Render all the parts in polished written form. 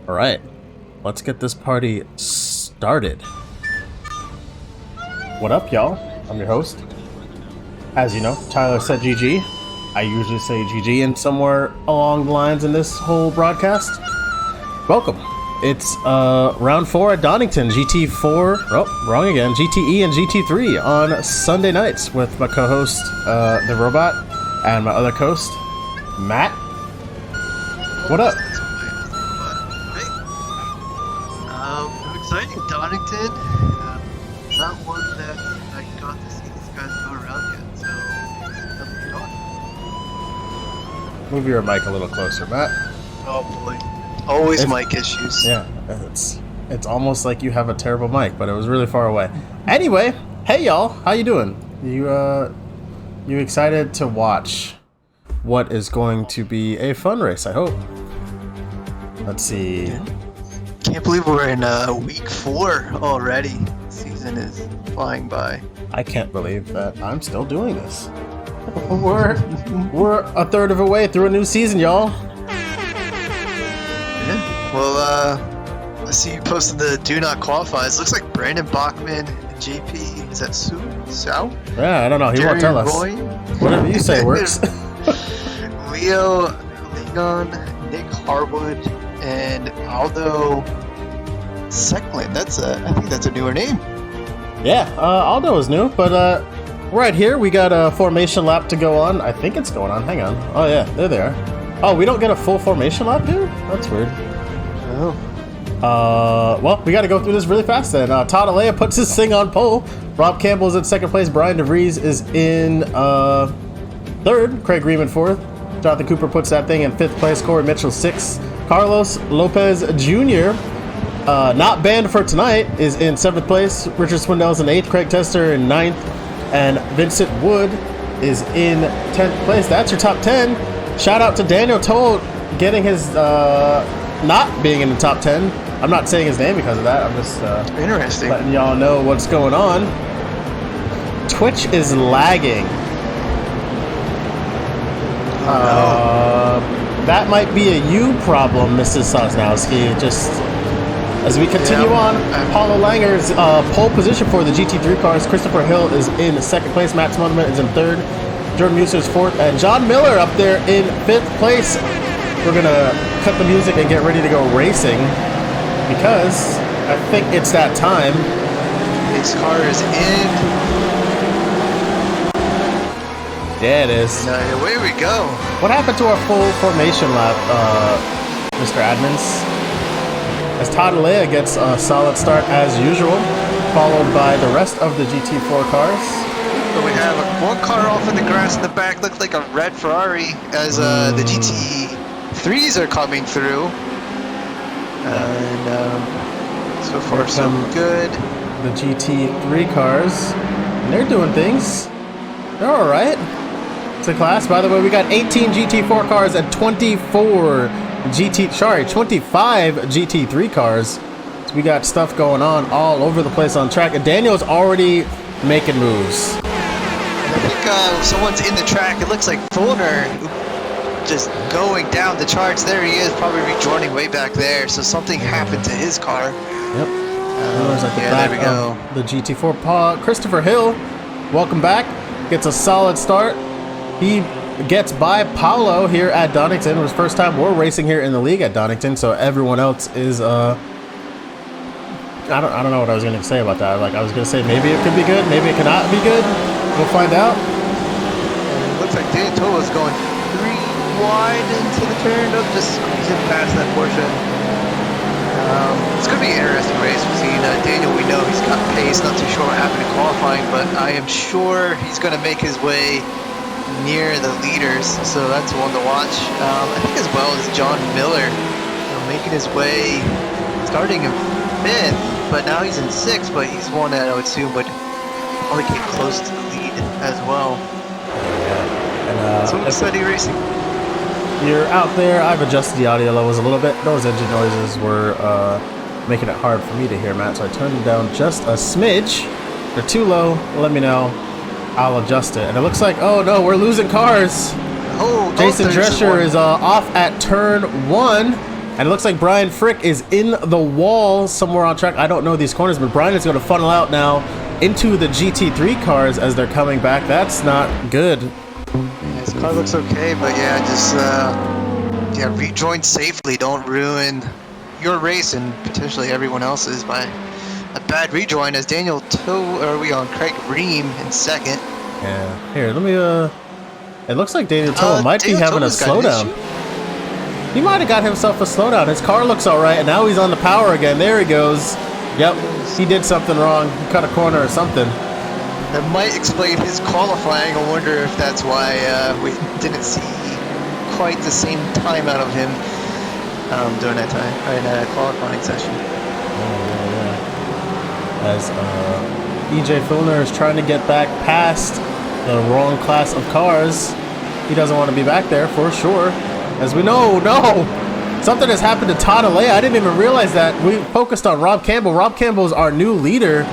All right, let's get this party started. What up, y'all? I'm your host. As you know, Tyler said GG. I usually say GG in somewhere along the lines in this whole broadcast. Welcome. It's round 4 at Donington, GT4, oh, wrong again, GTE and GT3 on Sunday nights with my co-host, The Robot, and my other host, Matt. What up? Exciting, Donington. Not one that I got to see these guys go around yet, so let's get on. Move your mic a little closer, Matt. Oh boy, always mic issues. Yeah, it's almost like you have a terrible mic, but it was really far away. Anyway, hey y'all, how you doing? You excited to watch what is going to be a fun race? I hope. Let's see. Yeah. Can't believe we're in week 4 already. The season is flying by. I can't believe that I'm still doing this. We're a third of a way through a new season, y'all. Yeah. Well, I see you posted the do not qualifies. Looks like Brandon Bachman, JP, is that Sao? Yeah, I don't know. He won't tell us. Roy? Whatever you say works. Leo Ligon, Nick Harwood, and Aldo Secklin. I think that's a newer name. Yeah, Aldo is new, but right here we got a formation lap to go on. I think it's going on. Hang on. Oh yeah, there they are. Oh, we don't get a full formation lap here? That's weird. Oh. Well, we got to go through this really fast then. Todd Alea puts his thing on pole. Rob Campbell is in second place. Brian DeVries is in third. Craig Ream in fourth. Jonathan Cooper puts that thing in fifth place. Cory Mitchell sixth. Carlos Lopez Jr., not banned for tonight, is in 7th place. Richard Swindell's in 8th. Craig Tester in 9th. And Vincent Wood is in 10th place. That's your top 10. Shout out to Daniel Toll getting his not being in the top 10. I'm not saying his name because of that. I'm just interesting letting y'all know what's going on. Twitch is lagging. That might be a you problem, Mrs. Zazowski. Just as we continue on, Paulo Langer's pole position for the GT3 cars. Christopher Hill is in second place. Matt Smotherman is in third. Jordan Muser is fourth. And John Miller up there in fifth place. We're going to cut the music and get ready to go racing because I think it's that time. His car is in. Yeah, it is. Away we go. What happened to our full formation lap, Mr. Admins? As Todd Alea gets a solid start as usual, followed by the rest of the GT4 cars. So we have one car off in the grass in the back, looks like a red Ferrari, as the GT3s are coming through. And so far so good. The GT3 cars, and they're doing things. They're all right. class. By the way, we got 18 GT4 cars and 25 GT3 cars. So we got stuff going on all over the place on track, and Daniel's already making moves. I think someone's in the track. It looks like Fulner just going down the charts. There he is, probably rejoining way back there. So something happened to his car. Yep. There we go. The GT4. Christopher Hill, welcome back. Gets a solid start. He gets by Paolo here at Donington. It was first time we're racing here in the league at Donington, so everyone else is I don't know what I was gonna say about that. Like, I was gonna say maybe it could be good, maybe it cannot be good. We'll find out. And it looks like Daniel is going 3 wide into the turn, just squeezing past that portion. It's going to be an interesting race. We've seen Daniel, we know he's got pace, not too sure what happened in qualifying, but I am sure he's going to make his way near the leaders, so that's one to watch. I think as well as John Miller, making his way, starting in 5th, but now he's in 6th, but he's one that I would assume would probably get close to the lead as well. Yeah. And, so steady racing. You're out there. I've adjusted the audio levels a little bit. Those engine noises were making it hard for me to hear, Matt, so I turned them down just a smidge. If they're too low, let me know. I'll adjust it. And it looks like, oh no, we're losing cars. Jason Drescher is off at turn 1. And it looks like Brian Frick is in the wall somewhere on track. I don't know these corners, but Brian is going to funnel out now into the GT3 cars as they're coming back. That's not good. Yeah, his car looks okay, but yeah, just rejoin safely. Don't ruin your race and potentially everyone else's by a bad rejoin. As Daniel Craig Ream in 2nd. Yeah. Here, let me. It looks like Daniel Toa might be having a slowdown. He might have got himself a slowdown. His car looks all right, and now he's on the power again. There he goes. Yep, he did something wrong. He cut a corner or something. That might explain his qualifying. I wonder if that's why we didn't see quite the same time out of him during that time, in that qualifying session. Yeah. As EJ Filner is trying to get back past the wrong class of cars. He doesn't want to be back there for sure. As we know, something has happened to Todd Alea. I didn't even realize that. We focused on Rob Campbell. Rob Campbell is our new leader,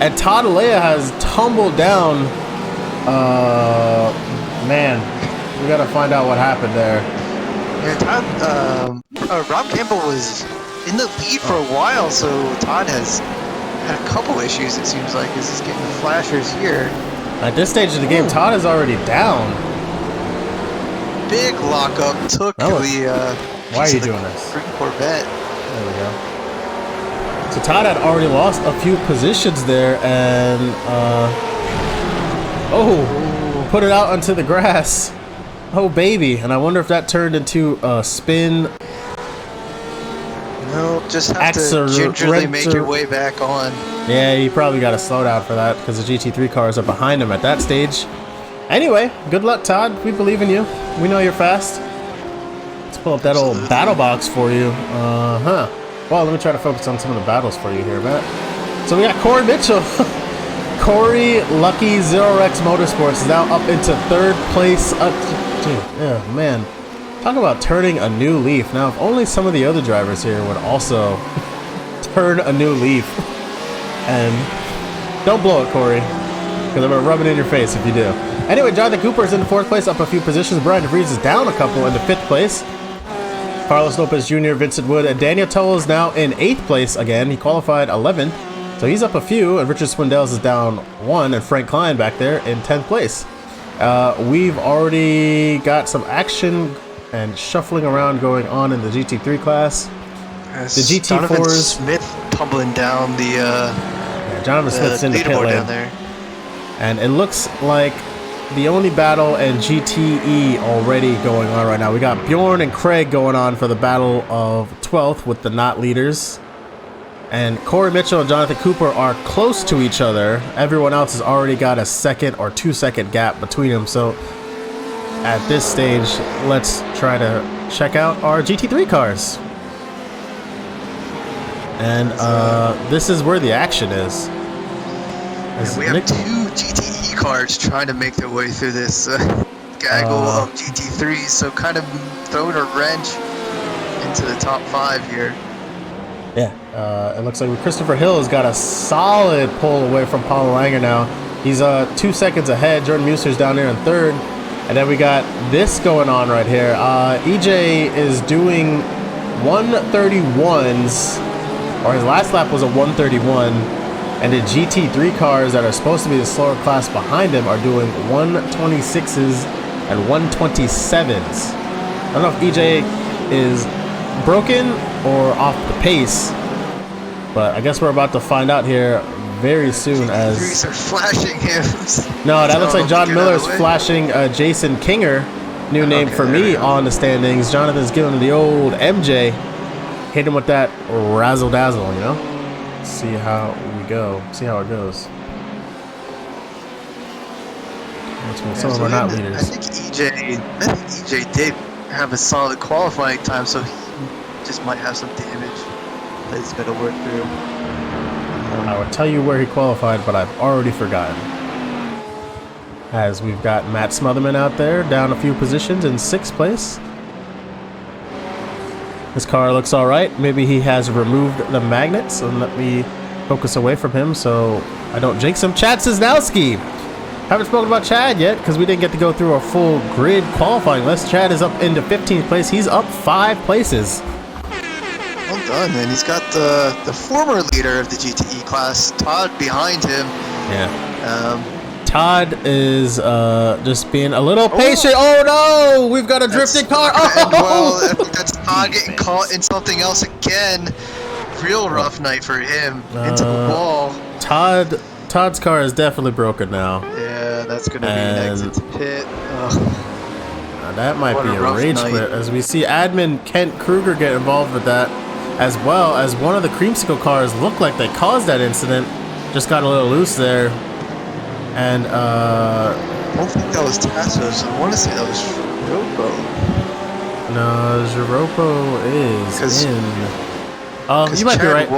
and Todd Alea has tumbled down. Man, we gotta find out what happened there. Yeah, Rob Campbell was in the lead for a while, so Todd has had a couple issues. It seems like he's getting the flashers here. At this stage of the game, Todd is already down. Big lockup took why are you doing this? Corvette. There we go. So Todd had already lost a few positions there, and put it out onto the grass. Oh baby! And I wonder if that turned into a spin. No, just have to gingerly make your way back on. Yeah, you probably got to slow down for that because the GT3 cars are behind him at that stage. Anyway, good luck, Todd. We believe in you. We know you're fast. Let's pull up that old battle box for you. Well, let me try to focus on some of the battles for you here, Matt. So we got Cory Mitchell. Cory Lucky Zero X Motorsports is now up into 3rd place. Oh man. Talk about turning a new leaf. Now, if only some of the other drivers here would also turn a new leaf. And don't blow it, Cory, because I'm going to rub it in your face if you do. Anyway, Jonathan Cooper is in 4th place, up a few positions. Brian DeVries is down a couple into 5th place. Carlos Lopez Jr., Vincent Wood, and Daniel Toll is now in 8th place again. He qualified 11th, so he's up a few. And Richard Swindell's is down 1, and Frank Klein back there in 10th place. We've already got some action and shuffling around going on in the GT3 class. Yes, The GT4s. Jonathan Smith tumbling down the Jonathan Smith's in the pit lane. down there. And it looks like the only battle in GTE already going on right now. We got Bjorn and Craig going on for the battle of 12th with the not leaders. And Cory Mitchell and Jonathan Cooper are close to each other. Everyone else has already got a 2nd or 2-second gap between them. So at this stage, let's try to check out our GT3 cars. And this is where the action is. We have 2 GTE cars trying to make their way through this. It's gaggle of GT3s, so kind of throwing a wrench into the top 5 here. Yeah, it looks like Christopher Hill has got a solid pull away from Paul Langer now. He's 2 seconds ahead. Jordan Muser's down there in 3rd. And then we got this going on right here. EJ is doing 131s, or his last lap was a 131. And the GT3 cars that are supposed to be the slower class behind him are doing 126s and 127s. I don't know if EJ is broken or off the pace, but I guess we're about to find out here very soon. As are flashing him. No, that looks like John Miller's flashing Jason Kinger, new name for me on the standings. Jonathan's giving him the old MJ, hit him with that razzle dazzle, you know. See how we go. See how it goes. Some of our not leaders. I think EJ did have a solid qualifying time, so he just might have some damage that he's got to work through. I would tell you where he qualified, but I've already forgotten. As we've got Matt Smotherman out there, down a few positions in 6th place. His car looks all right. Maybe he has removed the magnets, and let me focus away from him so I don't jinx him. Chad Zazowski. Haven't spoken about Chad yet because we didn't get to go through a full grid qualifying list. Chad is up into 15th place. He's up 5 places. Well done, and he's got the former leader of the GTE class, Todd, behind him. Yeah. Todd is just being a little patient. Oh no, we've got a drifting car. Oh, well, I think that's Todd getting caught in something else again. Real rough night for him. Into the wall. Todd's car is definitely broken now. Yeah, that's gonna be an exit to pit. That might be a rage quit, as we see admin Kent Kruger get involved with that, as well as one of the creamsicle cars looked like they caused that incident. Just got a little loose there. And I don't think that was Tasso's. I want to say that was Ropo. No, Giropo is in. Oh, you might Chad be right.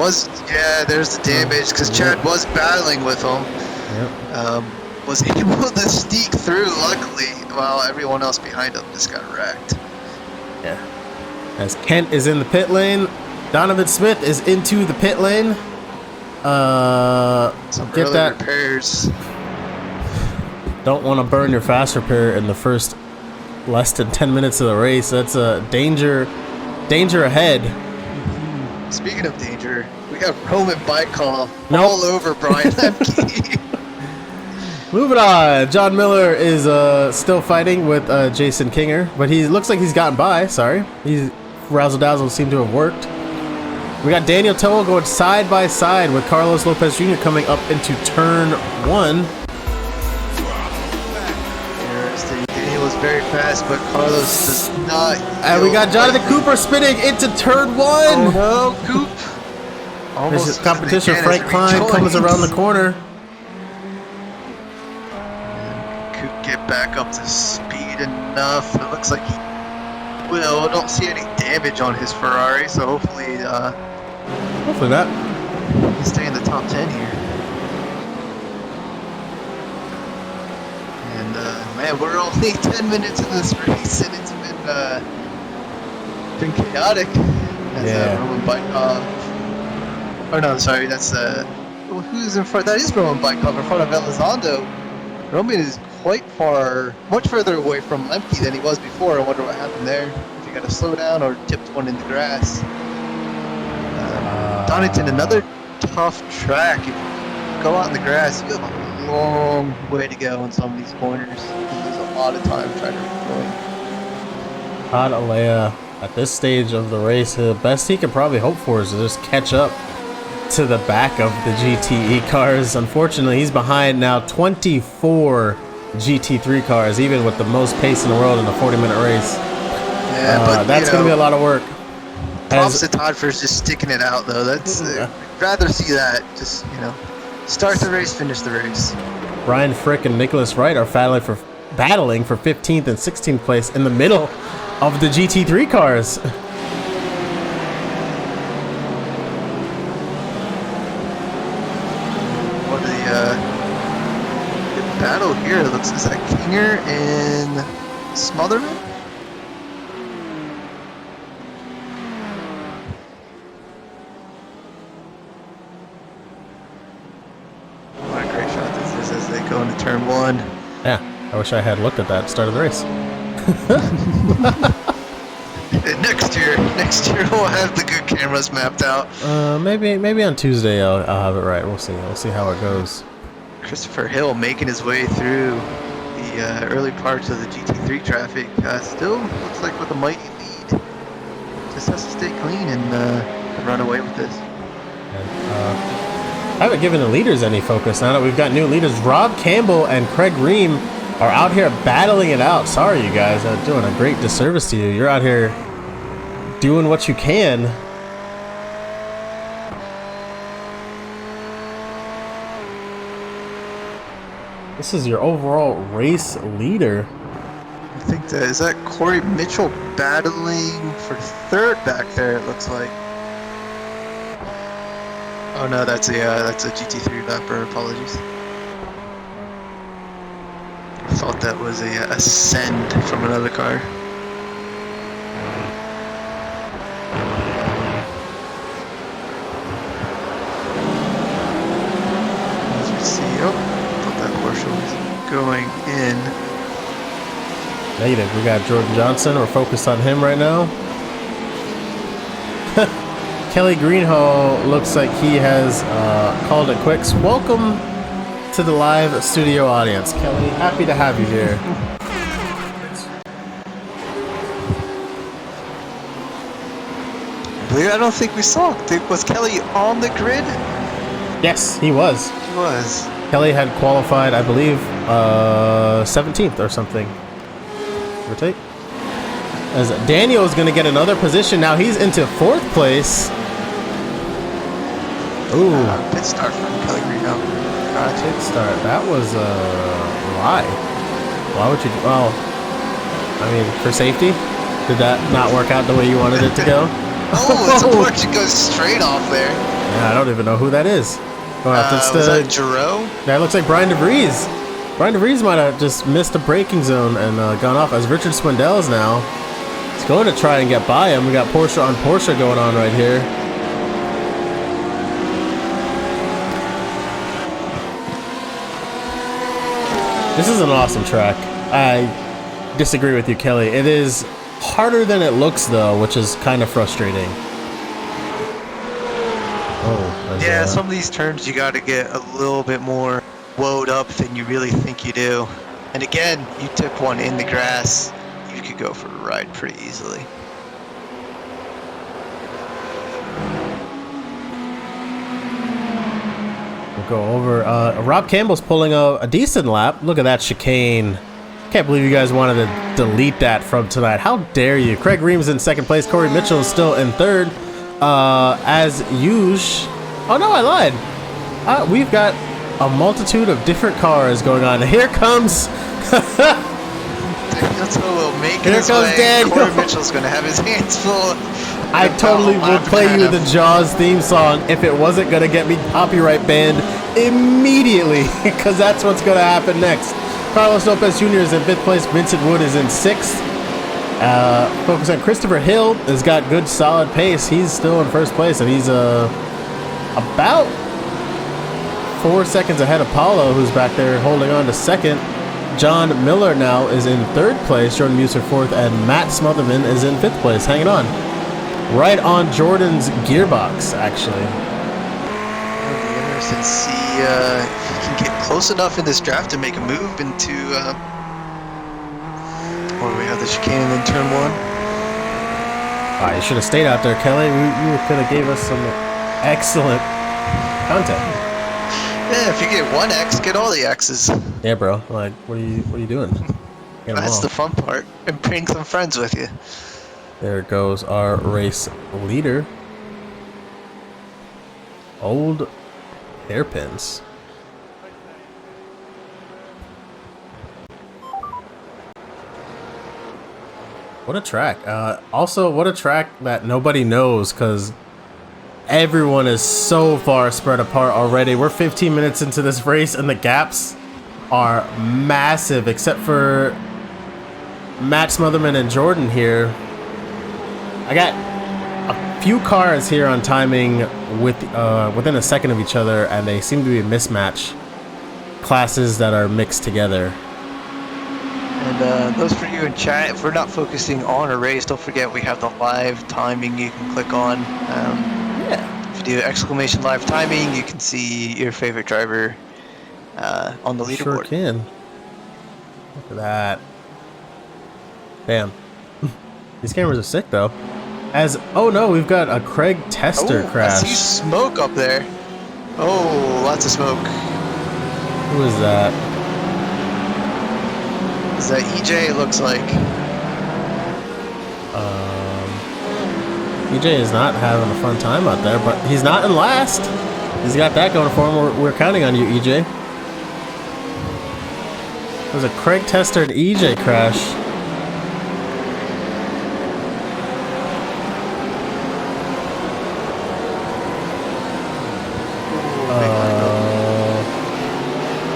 There's the damage, because Chad was battling with him. Yep. Was able to sneak through, luckily, while everyone else behind him just got wrecked. Yeah. As Kent is in the pit lane, Donovan Smith is into the pit lane. Some get early that repairs. Don't want to burn your fast repair in the first less than 10 minutes of the race. That's a danger ahead. Speaking of danger, we got Roman Baikal all over Brian Lemke. Moving on, John Miller is still fighting with Jason Kinger, but he looks like he's gotten by. Sorry, he's razzle dazzle seemed to have worked. We got Daniel Toa going side by side with Carlos Lopez Jr. coming up into turn 1. Daniel was very fast, but Carlos does not. And we got Jonathan Cooper spinning into turn 1. Oh no, Coop! Almost his competition. Frank Klein comes around the corner. Coop get back up to speed enough. It looks like he will. I don't see any damage on his Ferrari, so hopefully not. He'll stay in the top 10 here. And man, we're only 10 minutes in this race, and it's been chaotic. As Roman Baikal. Oh no, sorry, that's who's in front? That is Roman Baikal in front of Elizondo. Roman is much further away from Lemke than he was before. I wonder what happened there. If he got a slowdown or tipped one in the grass. Donington, another tough track. If you go out in the grass, you have a long way to go in some of these corners. There's a lot of time trying to avoid. Todd Alea, at this stage of the race, the best he could probably hope for is to just catch up to the back of the GTE cars. Unfortunately, he's behind now 24 GT3 cars, even with the most pace in the world in a 40-minute race. Yeah, but that's going to be a lot of work. Props to Todd for just sticking it out, though. That's I'd rather see that. Just start the race, finish the race. Brian Frick and Nicholas Wright are battling for 15th and 16th place in the middle of the GT3 cars. What the battle here looks like Kinger and Smotherman? What a great shot this is as they go into turn 1. Yeah, I wish I had looked at that at the start of the race. Next year we'll have the good cameras mapped out. Maybe on Tuesday I'll have it right. We'll see. We'll see how it goes. Christopher Hill making his way through the early parts of the GT3 traffic. Still looks like with a mighty lead. Just has to stay clean and run away with this. I haven't given the leaders any focus now that we've got new leaders. Rob Campbell and Craig Ream are out here battling it out. Sorry, you guys. I'm doing a great disservice to you. You're out here doing what you can. This is your overall race leader. I think that is that Cory Mitchell battling for third back there. It looks like. Oh no, that's a GT3 vapor. Apologies. I thought that was a send from another car. As we see, oh, I thought that Porsche was going in. Negative. We got Jordan Johnson. We're focused on him right now. Kelly Greenhall looks like he has called it quits. Welcome to the live studio audience, Kelly. Happy to have you here. I don't think we saw. Was Kelly on the grid? Yes, he was. He was. Kelly had qualified, I believe, 17th or something. Give or take. As Daniel is going to get another position. Now he's into 4th place. Ooh. Pit start from Kelly Greenhall. Pit start. That was why? Why would you? Well, I mean, for safety. Did that not work out the way you wanted it to go? Oh, it's a Porsche goes straight off there. Yeah, I don't even know who that is. Was that Giroux? That looks like Brian DeVries. Brian DeVries might have just missed a braking zone and gone off. As Richard Swindell's now, he's going to try and get by him. We got Porsche on Porsche going on right here. This is an awesome track. I disagree with you, Kelly. It is harder than it looks, though, which is kind of frustrating. Oh, yeah, some of these turns you got to get a little bit more woed up than you really think you do. And again, you tip one in the grass, you could go for a ride pretty easily. We'll go over. Rob Campbell's pulling a decent lap. Look at that chicane. Can't believe you guys wanted to delete that from tonight. How dare you? Craig Ream's in 2nd place. Cory Mitchell is still in 3rd. As usual. Oh no, I lied. We've got a multitude of different cars going on. Here comes. That's what will make Here his comes way. Daniel. Cory Mitchell's going to have his hands full. I totally would play you the Jaws theme song if it wasn't going to get me copyright banned immediately, because that's what's going to happen next. Carlos Lopez Jr. is in 5th place. Vincent Wood is in 6th. Focus on Christopher Hill has got good solid pace. He's still in 1st place, and he's about 4 seconds ahead of Paulo, who's back there holding on to 2nd. John Miller now is in 3rd place. Jordan Muser 4th, and Matt Smotherman is in 5th place, hanging on. Right on Jordan's gearbox, actually. It'll be interesting to see if he can get close enough in this draft to make a move into. Or we have the chicane and then turn 1. You should have stayed out there, Kelly. You could have gave us some excellent content. Yeah, if you get 1X, get all the X's. Yeah, bro. Like, what are you doing? That's the fun part. And bring some friends with you. There goes our race leader. Old hairpins. What a track. Also, what a track that nobody knows, because everyone is so far spread apart already. We're 15 minutes into this race, and the gaps are massive, except for Matt Smotherman and Jordan here. I got a few cars here on timing with within a second of each other, and they seem to be a mismatch. Classes that are mixed together. And those for you in chat, if we're not focusing on a race, don't forget we have the live timing you can click on. Yeah. If you do exclamation live timing, you can see your favorite driver on the leaderboard. Sure can. Look at that. Damn. These cameras are sick though. Oh no, we've got a Craig Tester crash. I see smoke up there. Oh, lots of smoke. Who is that? Is that EJ? It looks like. EJ is not having a fun time out there, but he's not in last. He's got that going for him. We're counting on you, EJ. There's a Craig Tester and EJ crash.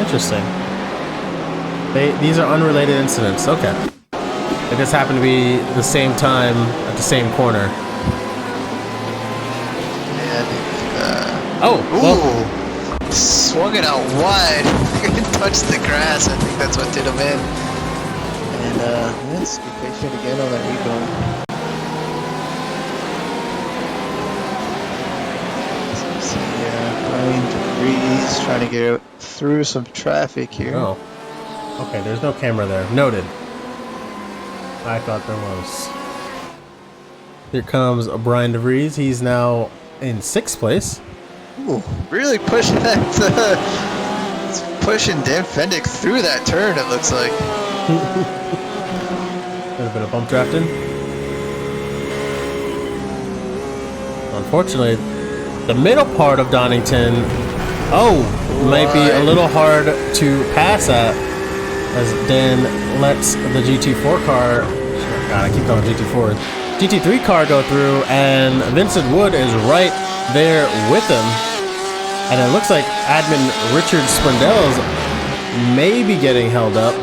Interesting. These are unrelated incidents. Okay. They just happen to be the same time at the same corner. Oh, well. Swung it out wide. Touched the grass. I think that's what did him in. And let's be patient again on that rebound. Let's see, Brian DeVries trying to get through some traffic here. Oh. Okay, there's no camera there. Noted. I thought there was. Here comes Brian DeVries. He's now in 6th place. Ooh, really pushing that. It's pushing Dan Fendick through that turn, it looks like. Got a bit of bump drafting. Unfortunately, the middle part of Donington, might be a little hard to pass at, as Dan lets the GT4 car, God, I keep calling GT4, GT3 car go through, and Vincent Wood is right there with him. And it looks like admin Richard Sprendel's may be getting held up.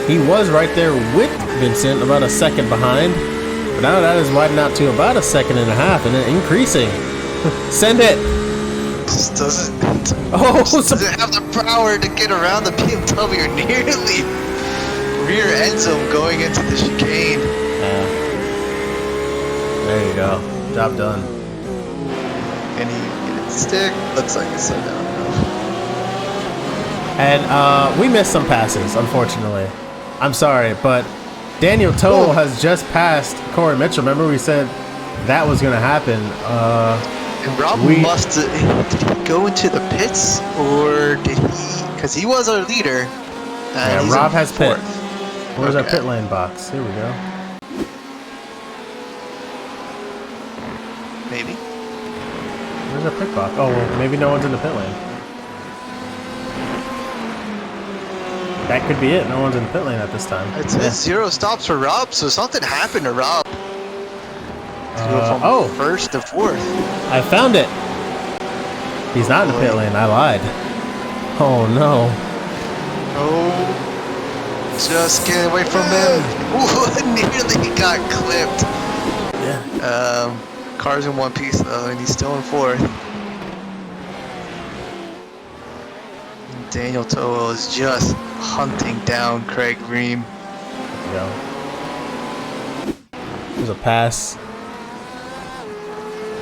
He was right there with Vincent, about a second behind. But now that is widened out to about a 1.5 seconds, and then increasing. Send it! Just doesn't have the power to get around the BMW nearly rear end zone going into the chicane. Yeah. There you go. Job done. Can he get it stick? Looks like it's slowed down enough. And we missed some passes, unfortunately. I'm sorry, but Daniel Toll has just passed Cory Mitchell. Remember we said that was going to happen. And Rob did he go into the pits, or did he, because he was our leader. Yeah, Rob has pit. Where's our pit lane box? Here we go. Maybe. Where's our pit box? Oh, well, maybe no one's in the pit lane. That could be it. No one's in the pit lane at this time. It says 0 stops for Rob, so something happened to Rob. From 1st to 4th. I found it. He's not in the pit lane. I lied. Oh no. Oh, just get away from him. Ooh, nearly got clipped. Yeah. Car's in one piece though, and he's still in 4th. Daniel Toll is just hunting down Craig Ream. There we go. There's a pass.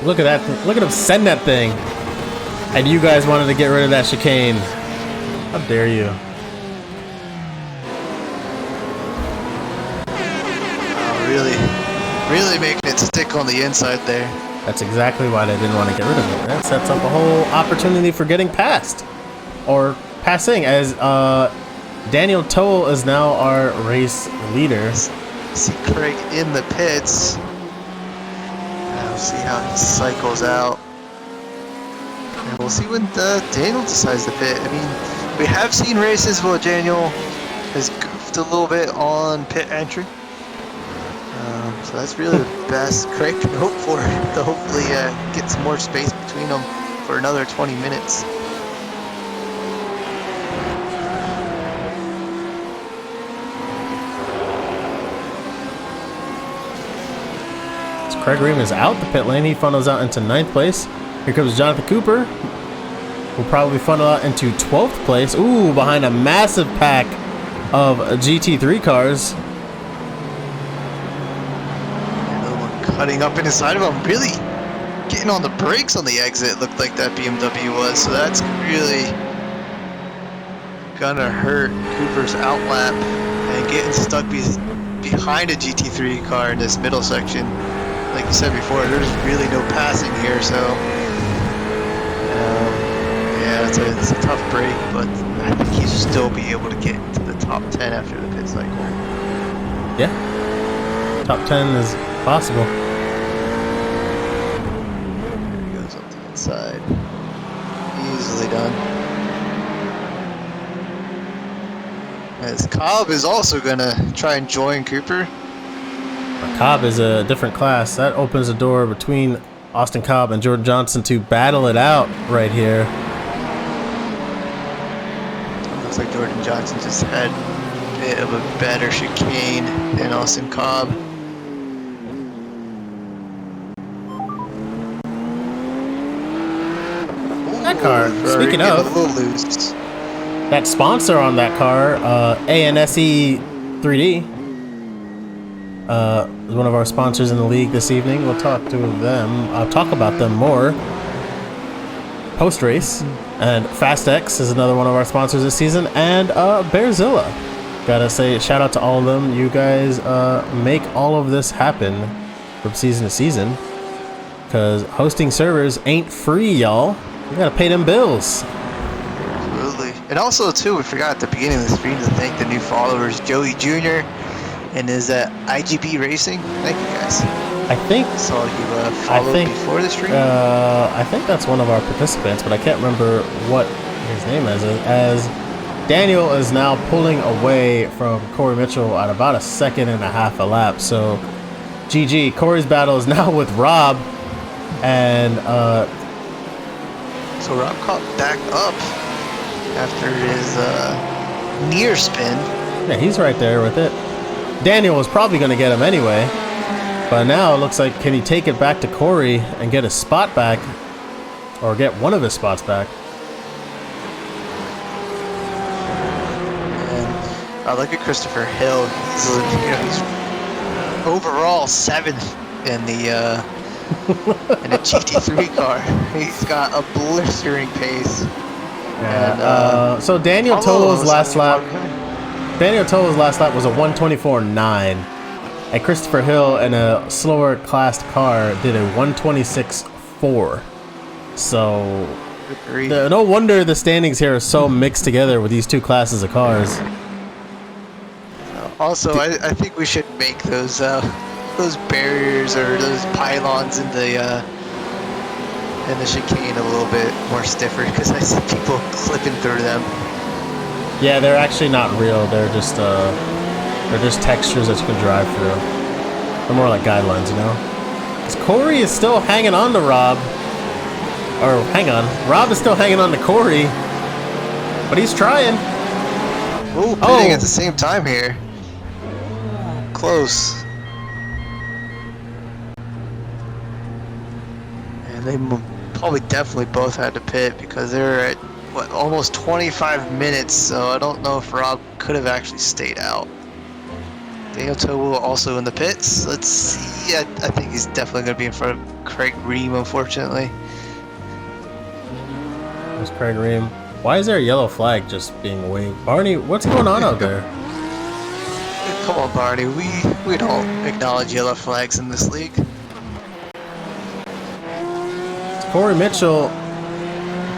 Look at that. Look at him send that thing. And you guys wanted to get rid of that chicane. How dare you? Oh, really making it stick on the inside there. That's exactly why they didn't want to get rid of it. That sets up a whole opportunity for getting past. Or passing, as Daniel Toll is now our race leader. See Craig in the pits. We'll see how he cycles out. And we'll see when Daniel decides to pit. I mean, we have seen races where Daniel has goofed a little bit on pit entry. So that's really the best Craig can hope for, to hopefully get some more space between them for another 20 minutes. Craig Ream is out the pit lane. He funnels out into 9th place. Here comes Jonathan Cooper. Will probably funnel out into 12th place. Ooh, behind a massive pack of GT3 cars. Another one cutting up inside of him. Really getting on the brakes on the exit. Looked like that BMW was. So that's really gonna hurt Cooper's outlap and getting stuck behind a GT3 car in this middle section. Like you said before, there's really no passing here, so yeah, it's a tough break, but I think he'll still be able to get to the top 10 after the pit cycle. Yeah, top 10 is possible. There he goes up to the inside. Easily done. As Cobb is also gonna try and join Cooper. Cobb is a different class. That opens the door between Austin Cobb and Jordan Johnson to battle it out right here. Looks like Jordan Johnson just had a bit of a better chicane than Austin Cobb. That car, speaking of, that sponsor on that car, ANSE 3D, is one of our sponsors in the league this evening. We'll talk to them. I'll talk about them more post-race. And FastX is another one of our sponsors this season. And Bearzilla. Gotta say, shout out to all of them. You guys make all of this happen from season to season. Because hosting servers ain't free, y'all. You gotta pay them bills. Absolutely. And also, too, we forgot at the beginning of the stream to thank the new followers, Joey Jr. and his IGB Racing. Thank you, guys. I think saw you followed before the stream. I think that's one of our participants, but I can't remember what his name is. As Daniel is now pulling away from Cory Mitchell at about 1.5 seconds a lap. So, GG. Cory's battle is now with Rob, and so Rob caught back up after his near spin. Yeah, he's right there with it. Daniel was probably going to get him anyway. But now it looks like, can he take it back to Cory and get his spot back? Or get one of his spots back? And I look at Christopher Hill. He's overall 7th in the in a GT3 car. He's got a blistering pace. Yeah. And, so Daniel Tolo's last lap. Daniel Tolo's last lap was a 1:24.9. And Christopher Hill in a slower classed car did a 1:26.4. So no wonder the standings here are so mixed together with these two classes of cars. Also, I think we should make those barriers or those pylons in the chicane a little bit more stiffer, because I see people clipping through them. Yeah, they're actually not real. They're just textures that you can drive through. They're more like guidelines, you know? Because Cory is still hanging on to Rob. Or, hang on. Rob is still hanging on to Cory. But he's trying. Ooh, pitting at the same time here. Close. And they probably definitely both had to pit because they're at almost 25 minutes, so I don't know if Rob could have actually stayed out. Daniel Tobu also in the pits. Let's see. I think he's definitely going to be in front of Craig Ream, unfortunately. There's Craig Ream. Why is there a yellow flag just being waved? Barney, what's going on out there? Come on, Barney. We don't acknowledge yellow flags in this league. Cory Mitchell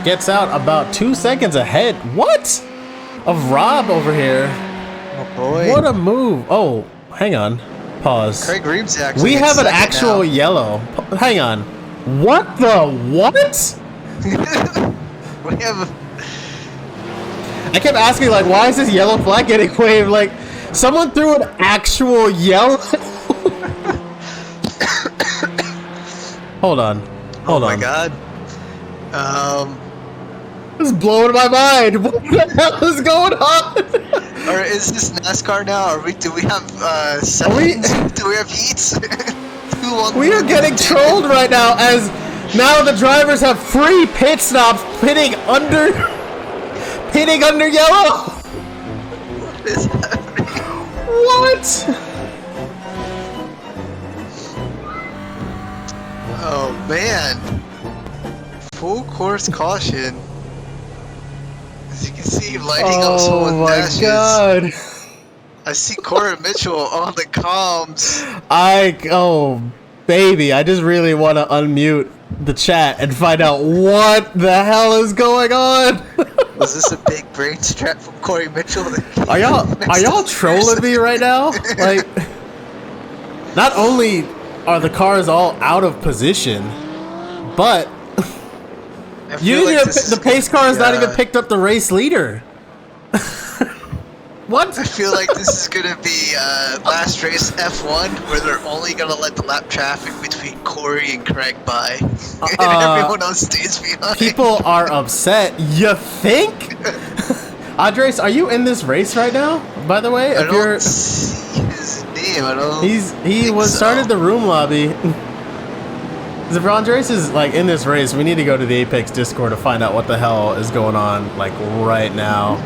gets out about 2 seconds ahead. What? Of Rob over here. Oh boy. What a move. Oh, hang on. Pause. Craig Ream's actually We have an actual now. yellow. Hang on. What the what? We have I kept asking, like, why is this yellow flag getting waved? Like, someone threw an actual yellow. Hold on. Hold on. Oh my god. This is blowing my mind. What the hell is going on? Or is this NASCAR now? Do we have seconds? Do we have heats? We are getting trolled right now as now the drivers have free pit stops pitting under yellow. What is happening? What? Oh man. Full course caution. As you can see, lighting up someone's dashes. God. I see Cory Mitchell on the comms. Oh, baby, I just really want to unmute the chat and find out what the hell is going on. Was this a big brain strap from Cory Mitchell? Are y'all trolling me right now? Like, not only are the cars all out of position, but the pace car has not even picked up the race leader. What? I feel like this is gonna be last race F1, where they're only gonna let the lap traffic between Cory and Craig by, and everyone else stays behind. People are upset. You think? Andres, are you in this race right now? By the way, I don't see his name. I don't. He started the room lobby. If Andres is like in this race, we need to go to the Apex Discord to find out what the hell is going on, like right now.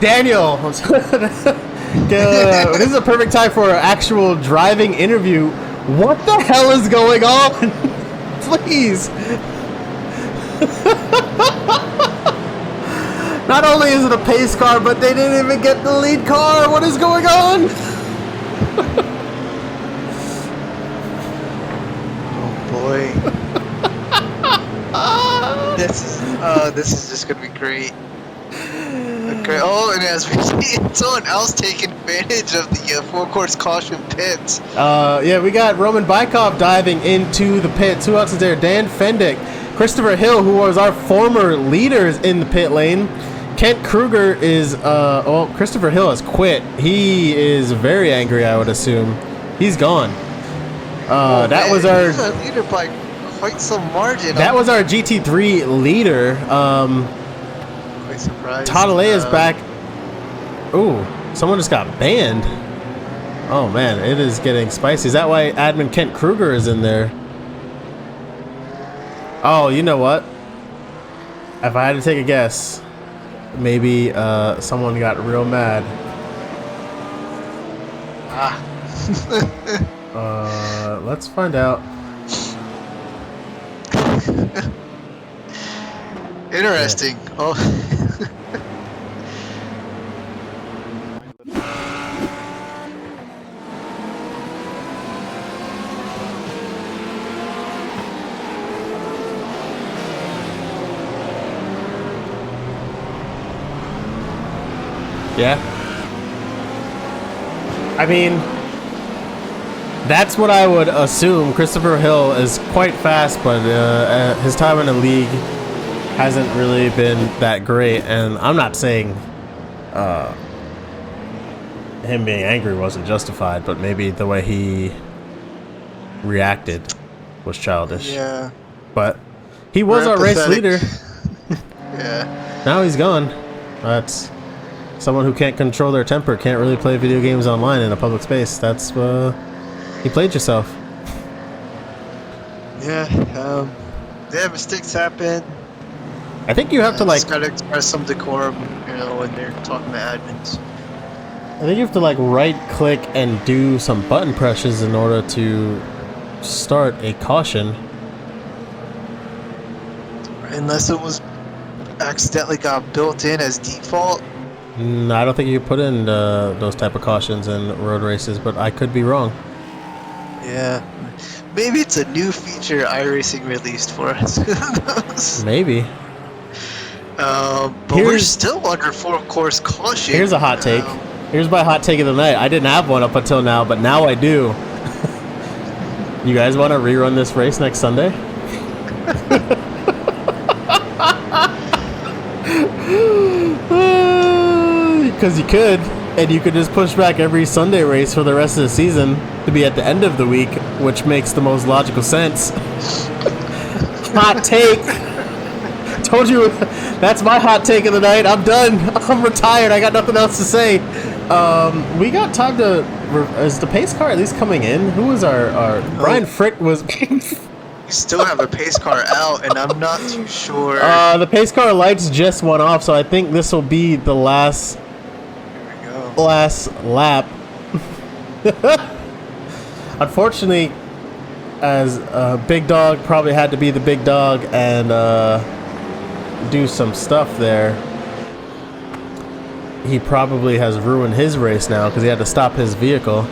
Daniel, this is a perfect time for an actual driving interview. What the hell is going on? Please. Not only is it a pace car, but they didn't even get the lead car. What is going on? Oh boy. This is just gonna be great. Okay. Oh, and as we see, someone else taking advantage of the full course caution pits. Yeah, we got Roman Bykov diving into the pits. Who else is there? Dan Fendick, Christopher Hill, who was our former leaders in the pit lane. Kent Kruger is, Christopher Hill has quit. He is very angry, I would assume. He's gone. That was our leader by quite some margin. That was our GT3 leader. Quite surprised. Todd is back. Ooh, someone just got banned. Oh man, it is getting spicy. Is that why admin Kent Kruger is in there? Oh, you know what? If I had to take a guess, maybe someone got real mad. Let's find out. Interesting. Yeah. Oh. Yeah. I mean, that's what I would assume. Christopher Hill is quite fast, but his time in the league hasn't really been that great. And I'm not saying him being angry wasn't justified, but maybe the way he reacted was childish. Yeah. But he was our race leader. Yeah. Now he's gone. That's someone who can't control their temper, can't really play video games online in a public space. That's you played yourself. Yeah. Yeah, mistakes happen. I think you have to like gotta express some decorum, you know, when they're talking to admins. I think you have to like right click and do some button presses in order to start a caution. Unless it was accidentally got built in as default. No, I don't think you put in those type of cautions in road races, but I could be wrong. Yeah. Maybe it's a new feature iRacing released for us. Maybe. But we're still under full course caution. Here's a hot take. Here's my hot take of the night. I didn't have one up until now, but now I do. You guys want to rerun this race next Sunday? Because you could, and you could just push back every Sunday race for the rest of the season to be at the end of the week, which makes the most logical sense. Hot take. Told you, that's my hot take of the night. I'm done. I'm retired. I got nothing else to say. We got time to. Is the pace car at least coming in? Who was our Brian Frick was. We still have a pace car out, and I'm not too sure. The pace car lights just went off, so I think this will be the last. Here we go. Last lap. Unfortunately, as Big Dog probably had to be the big dog and do some stuff there. He probably has ruined his race now because he had to stop his vehicle.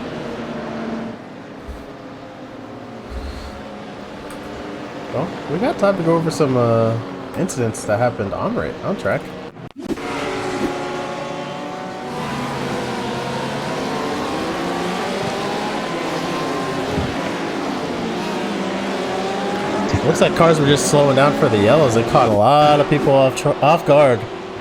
Well, we got time to go over some incidents that happened on track. Looks like cars were just slowing down for the yellows. It caught a lot of people off guard.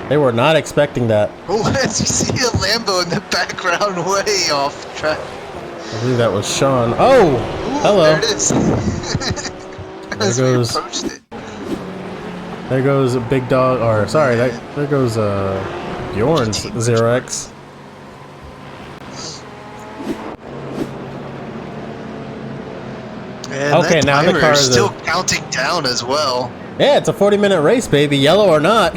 They were not expecting that. Oh, as you see a Lambo in the background way off track. I believe that was Sean. Oh! Ooh, Hello. There it is. As we goes- approached it. There goes a Big Dog, or sorry, there goes Bjorn's 0x. And Okay, that now the timer car is is still counting down as well. Yeah, it's a 40-minute race, baby, yellow or not.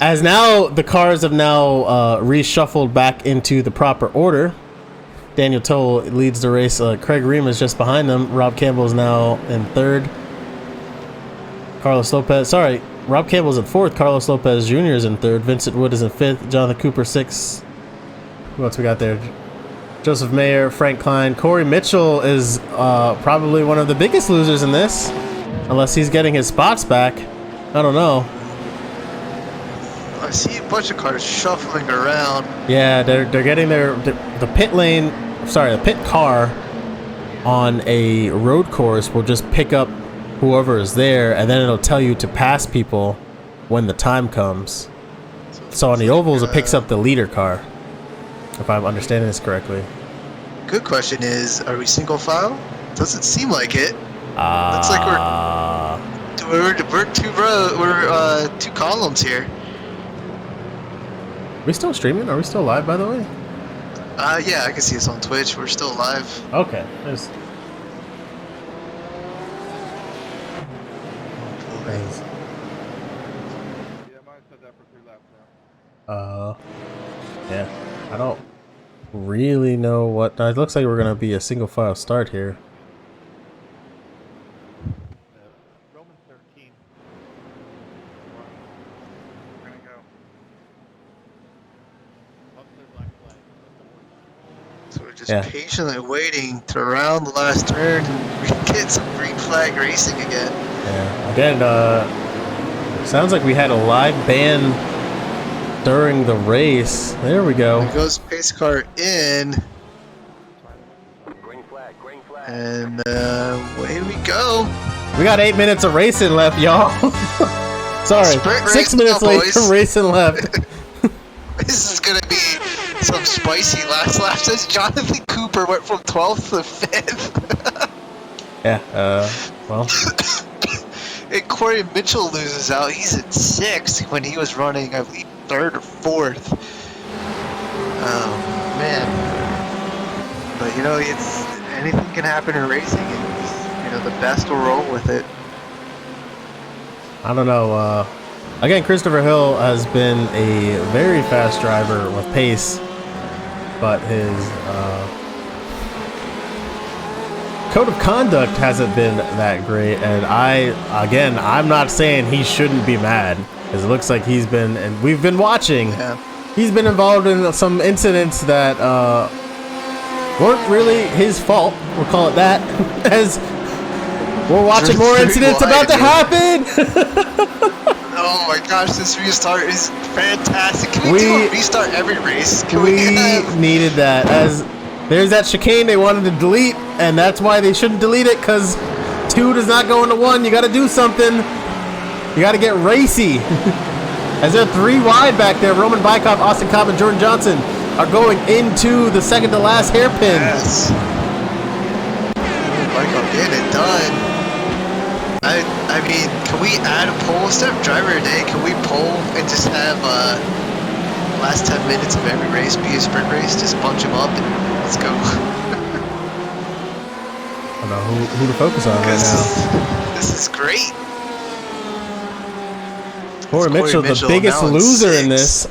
As now, the cars have now reshuffled back into the proper order. Daniel Toll leads the race. Craig Ream is just behind them. Rob Campbell is now in third. Carlos Lopez, sorry, Rob Campbell's in fourth. Carlos Lopez Jr. is in third. Vincent Wood is in fifth. Jonathan Cooper sixth. Who else we got there? Joseph Mayer, Frank Klein. Cory Mitchell is probably one of the biggest losers in this. Unless he's getting his spots back. I don't know. I see a bunch of cars shuffling around. Yeah, they're getting the pit lane. Sorry, the pit car on a road course will just pick up whoever is there, and then it'll tell you to pass people when the time comes. So on the ovals, it picks up the leader car. If I'm understanding this correctly. Good question is, are we single file? Doesn't seem like it. Looks like we're two columns here. Are we still streaming? Are we still live, by the way? Yeah, I can see us on Twitch. We're still live. Okay. Yeah, I don't really know what. It looks like we're gonna be a single file start here. Roman 13. We're gonna go. So we're just patiently waiting to round the last turn and get some green flag racing again. Yeah. Again, sounds like we had a live band during the race. There we go. There goes pace car in. Green flag, green flag. And away we go. We got 8 minutes of racing left, y'all. Sorry, Sprint 6 race minutes now, late boys. racing left. This is gonna be some spicy last lap. Says Jonathan Cooper went from 12th to 5th. Yeah, well. And Cory Mitchell loses out. He's in 6th when he was running, I believe, 3rd or 4th. Oh, man. But, you know, it's anything can happen in racing, and, you know, the best will roll with it. I don't know. Again, Christopher Hill has been a very fast driver with pace, but his code of conduct hasn't been that great. And I'm not saying he shouldn't be mad, because it looks like he's been, and we've been watching. Yeah. He's been involved in some incidents that weren't really his fault. We'll call it that. As we're watching more incidents about to happen. Oh my gosh, this restart is fantastic. Can we do a restart every race? We needed that. As there's that chicane they wanted to delete, and that's why they shouldn't delete it, because 2 does not go into 1. You got to do something. You got to get racy. As they're 3 wide back there, Roman Bykov, Austin Cobb, and Jordan Johnson are going into the second to last hairpin. Yes. Bykov getting it done. I mean, can we add a poll instead of driver a day? Can we poll and just have last 10 minutes of every race be a sprint race. Just punch them up and let's go. I don't know who to focus on right now. This is great. Cory Mitchell, the biggest loser in this.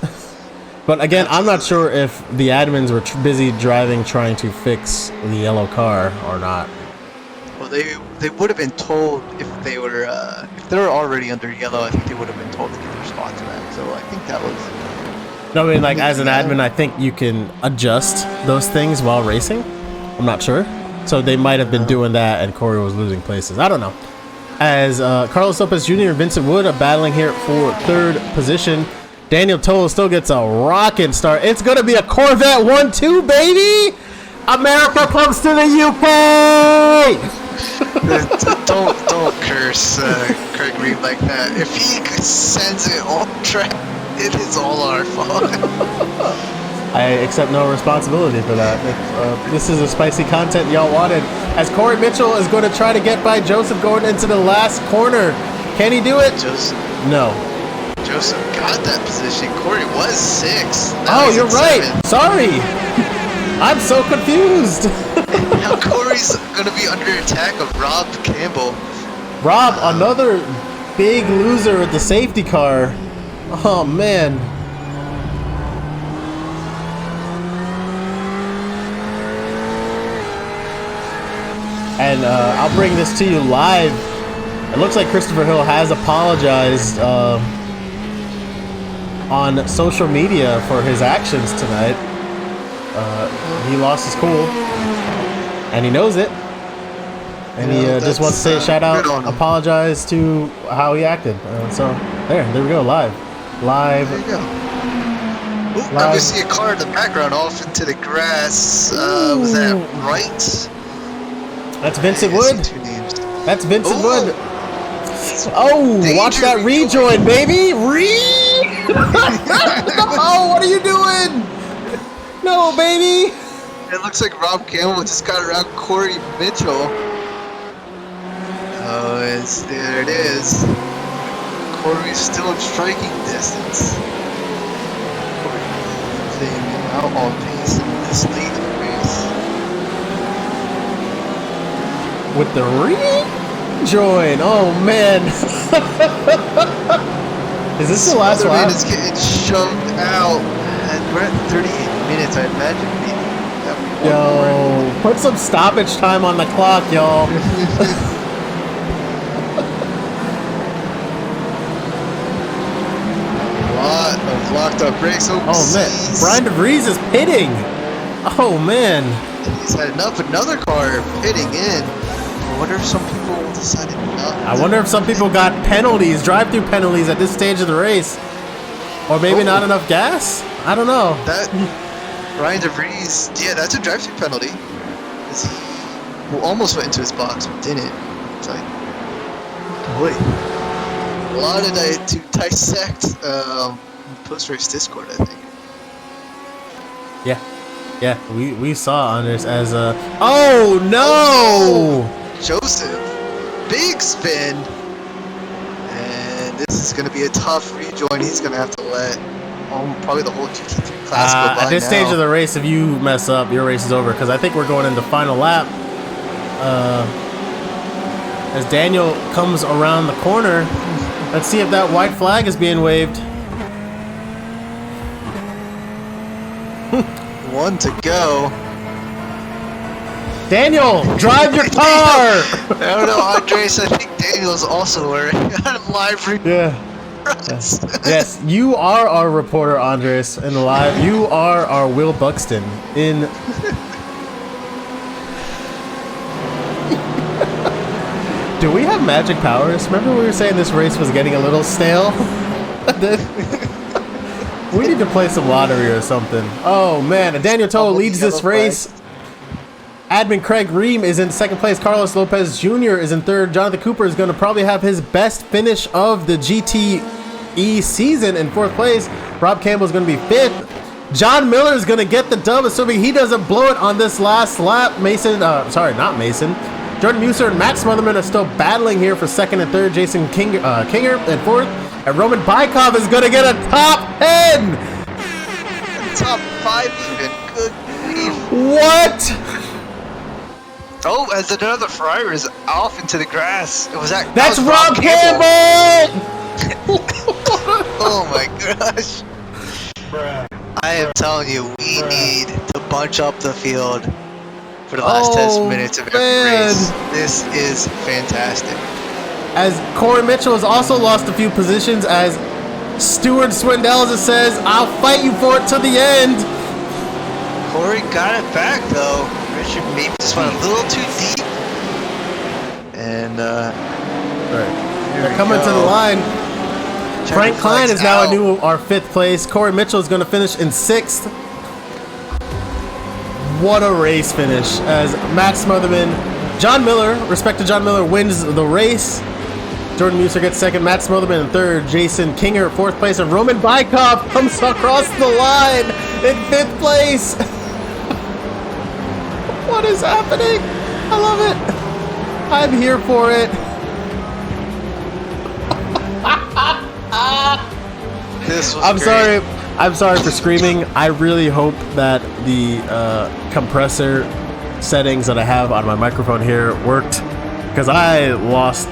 But again, I'm not sure if the admins were busy driving trying to fix the yellow car or not. Well, they would have been told if they were already under yellow. I think they would have been told to get their spots back. So I think that was. No, I mean, like as an admin, I think you can adjust those things while racing. I'm not sure. So they might have been doing that, and Cory was losing places. I don't know. As Carlos Lopez Jr. and Vincent Wood are battling here for third position. Daniel Toll still gets a rocket start. It's going to be a Corvette 1-2, baby! America comes to the UK! don't curse Craig Reed like that. If he sends it on track, it is all our fault. I accept no responsibility for that. This is the spicy content y'all wanted. As Cory Mitchell is going to try to get by Joseph going into the last corner. Can he do it? No. Joseph got that position. Cory was 6. Oh, you're right. 7. Sorry. I'm so confused. Now Cory's going to be under attack of Rob Campbell. Rob, another big loser at the safety car. Oh, man. And I'll bring this to you live. It looks like Christopher Hill has apologized on social media for his actions tonight. He lost his cool, and he knows it. And he just wants to say shout out, apologize to how he acted. So there we go, live. There you go. Ooh, now we see a car in the background off into the grass. Was that right? That's Vincent Wood. That's Vincent Wood. Oh, watch that rejoin, baby! Oh, what are you doing? No, baby! It looks like Rob Campbell just got around Cory Mitchell. Oh, there it is. Cory's still in striking distance. Cory out on pace in this late in the race. With the rejoin. Oh man. Is this the last lap? Man is getting shoved out, and we're at 38 minutes. I imagine maybe. Yo, put some stoppage time on the clock, y'all. A lot of locked up brakes. Oh man, Brian DeVries is pitting. Oh man. He's had enough. Another car pitting in. I wonder if some people decided not. I wonder if some people got penalties, drive-through penalties at this stage of the race. Or maybe not enough gas? I don't know. That Ryan DeVries, yeah, that's a drive-through penalty. He almost went into his box, but didn't. It's like, boy, a lot to dissect post-race Discord, I think. Yeah, we saw Anders as a... Oh, no! Joseph, big spin. And this is going to be a tough rejoin. He's going to have to let probably the whole GT3 class go by at this stage of the race, if you mess up, your race is over. Because I think we're going into final lap. As Daniel comes around the corner, let's see if that white flag is being waved. One to go. Daniel, drive your car! I don't know, Andres. I think Daniel's also wearing a live reporter. Yeah. Yes, you are our reporter, Andres, in the live. You are our Will Buxton in. Do we have magic powers? Remember we were saying this race was getting a little stale? We need to play some lottery or something. Oh man, Daniel Toll leads this race. Admin Craig Ream is in second place. Carlos Lopez Jr. is in third. Jonathan Cooper is going to probably have his best finish of the GTE season in fourth place. Rob Campbell is going to be fifth. John Miller is going to get the dub, assuming he doesn't blow it on this last lap. Not Mason. Jordan Muser and Matt Smotherman are still battling here for second and third. Jason Kinger in fourth. And Roman Bykov is going to get a top 10. top 5 even. Good grief. What? Oh, as another Fryer is off into the grass. It was that. That's that was Rob Campbell! Oh my gosh. I am telling you, we need to bunch up the field for the last 10 minutes of every race. This is fantastic. As Cory Mitchell has also lost a few positions, as Stuart Swindell says, I'll fight you for it to the end. Cory got it back though. Richard maybe just went a little too deep. And they're coming to the line. Frank Klein is now our 5th place. Cory Mitchell is going to finish in 6th. What a race finish. As Matt Smotherman, John Miller, respect to John Miller, wins the race. Jordan Muser gets 2nd, Matt Smotherman in 3rd, Jason Kinger 4th place, and Roman Bykov comes across the line in 5th place. What is happening? I love it. I'm here for it. This was great. I'm sorry for screaming. I really hope that the compressor settings that I have on my microphone here worked, because I lost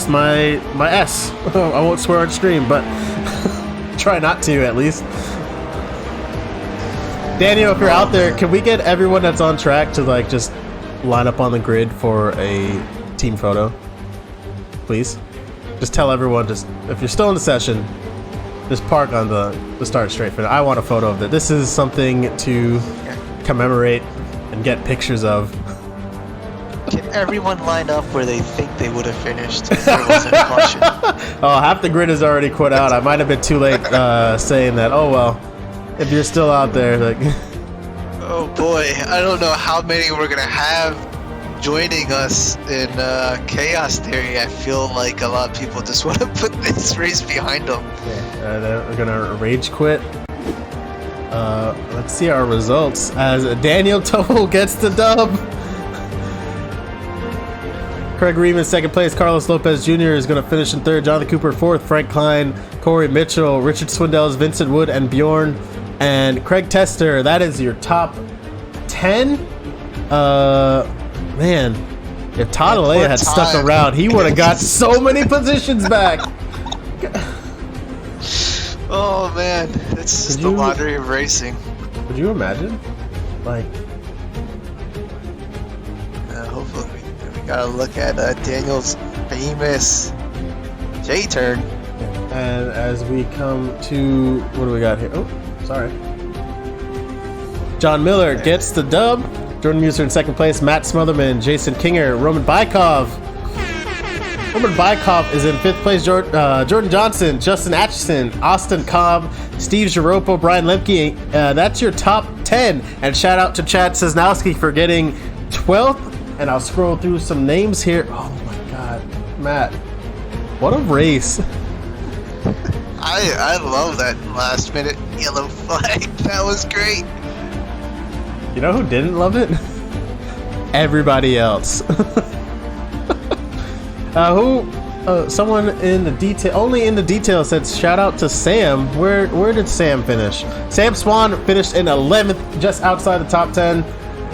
my S. I won't swear on stream, but try not to at least. Daniel, if you're out there, can we get everyone that's on track to like just line up on the grid for a team photo, please? Just tell everyone, just if you're still in the session, just park on the start straight finish. I want a photo of that. This is something to commemorate and get pictures of. Can everyone line up where they think they would have finished if there wasn't a caution? Oh, half the grid is already quit out. I might have been too late saying that. Oh well, if you're still out there, like. Oh boy, I don't know how many we're gonna have joining us in Chaos Theory. I feel like a lot of people just want to put this race behind them. They're gonna rage quit. Let's see our results as Daniel Toll gets the dub. Craig Reeman 2nd place. Carlos Lopez Jr. is going to finish in 3rd. Jonathan Cooper 4th. Frank Klein, Cory Mitchell, Richard Swindells, Vincent Wood, and Bjorn. And Craig Tester, that is your top 10. Man, if Todd Alea had stuck around, he would have got so many positions back. Oh man, it's just the lottery of racing. Could you imagine? Like, hopefully we gotta look at Daniel's famous J-turn. And as we come to, what do we got here? Oh, sorry. John Miller gets the dub. Jordan Muser in 2nd place. Matt Smotherman, Jason Kinger, Roman Bykov. Roman Bykov is in 5th place. Jordan Johnson, Justin Atchison, Austin Cobb, Steve Giropo, Brian Lemke. That's your top 10. And shout out to Chad Zazowski for getting 12th. And I'll scroll through some names here. Oh my God, Matt, what a race! I love that last minute yellow flag. That was great. You know who didn't love it? Everybody else. Someone in the detail, only in the detail, said shout out to Sam. Where did Sam finish? Sam Swan finished in 11th, just outside the top 10.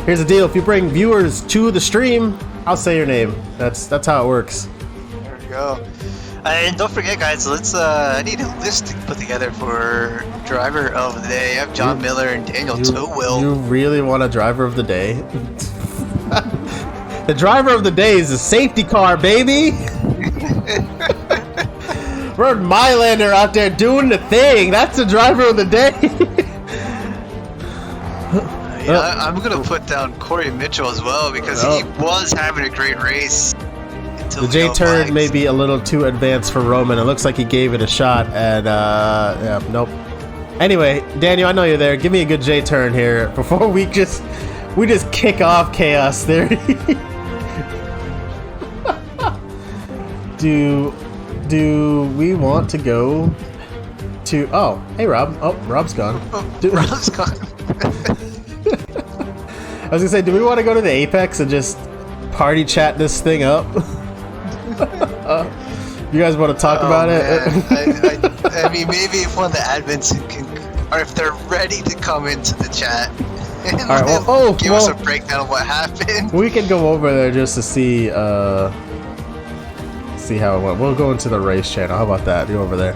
Here's the deal: if you bring viewers to the stream, I'll say your name. That's how it works. There we go. And don't forget, guys, I need a list to put together for driver of the day. I have John Miller and Daniel Towill. You really want a driver of the day? The driver of the day is a safety car, baby. Rod Mylander out there doing the thing. That's the driver of the day. Yeah, I'm gonna put down Cory Mitchell as well, because he was having a great race. The J turn may be a little too advanced for Roman. It looks like he gave it a shot, and yeah, nope. Anyway, Daniel, I know you're there. Give me a good J turn here before we just kick off Chaos Theory. Do we want to go to? Oh, hey Rob. Oh, Rob's gone. Rob's gone. I was gonna say, do we want to go to the Apex and just party chat this thing up? You guys want to talk about it? I mean, maybe if one of the admins can or if they're ready to come into the chat and All right, well, give us a breakdown of what happened. We can go over there just to see how it went. We'll go into the race channel. How about that? Go over there.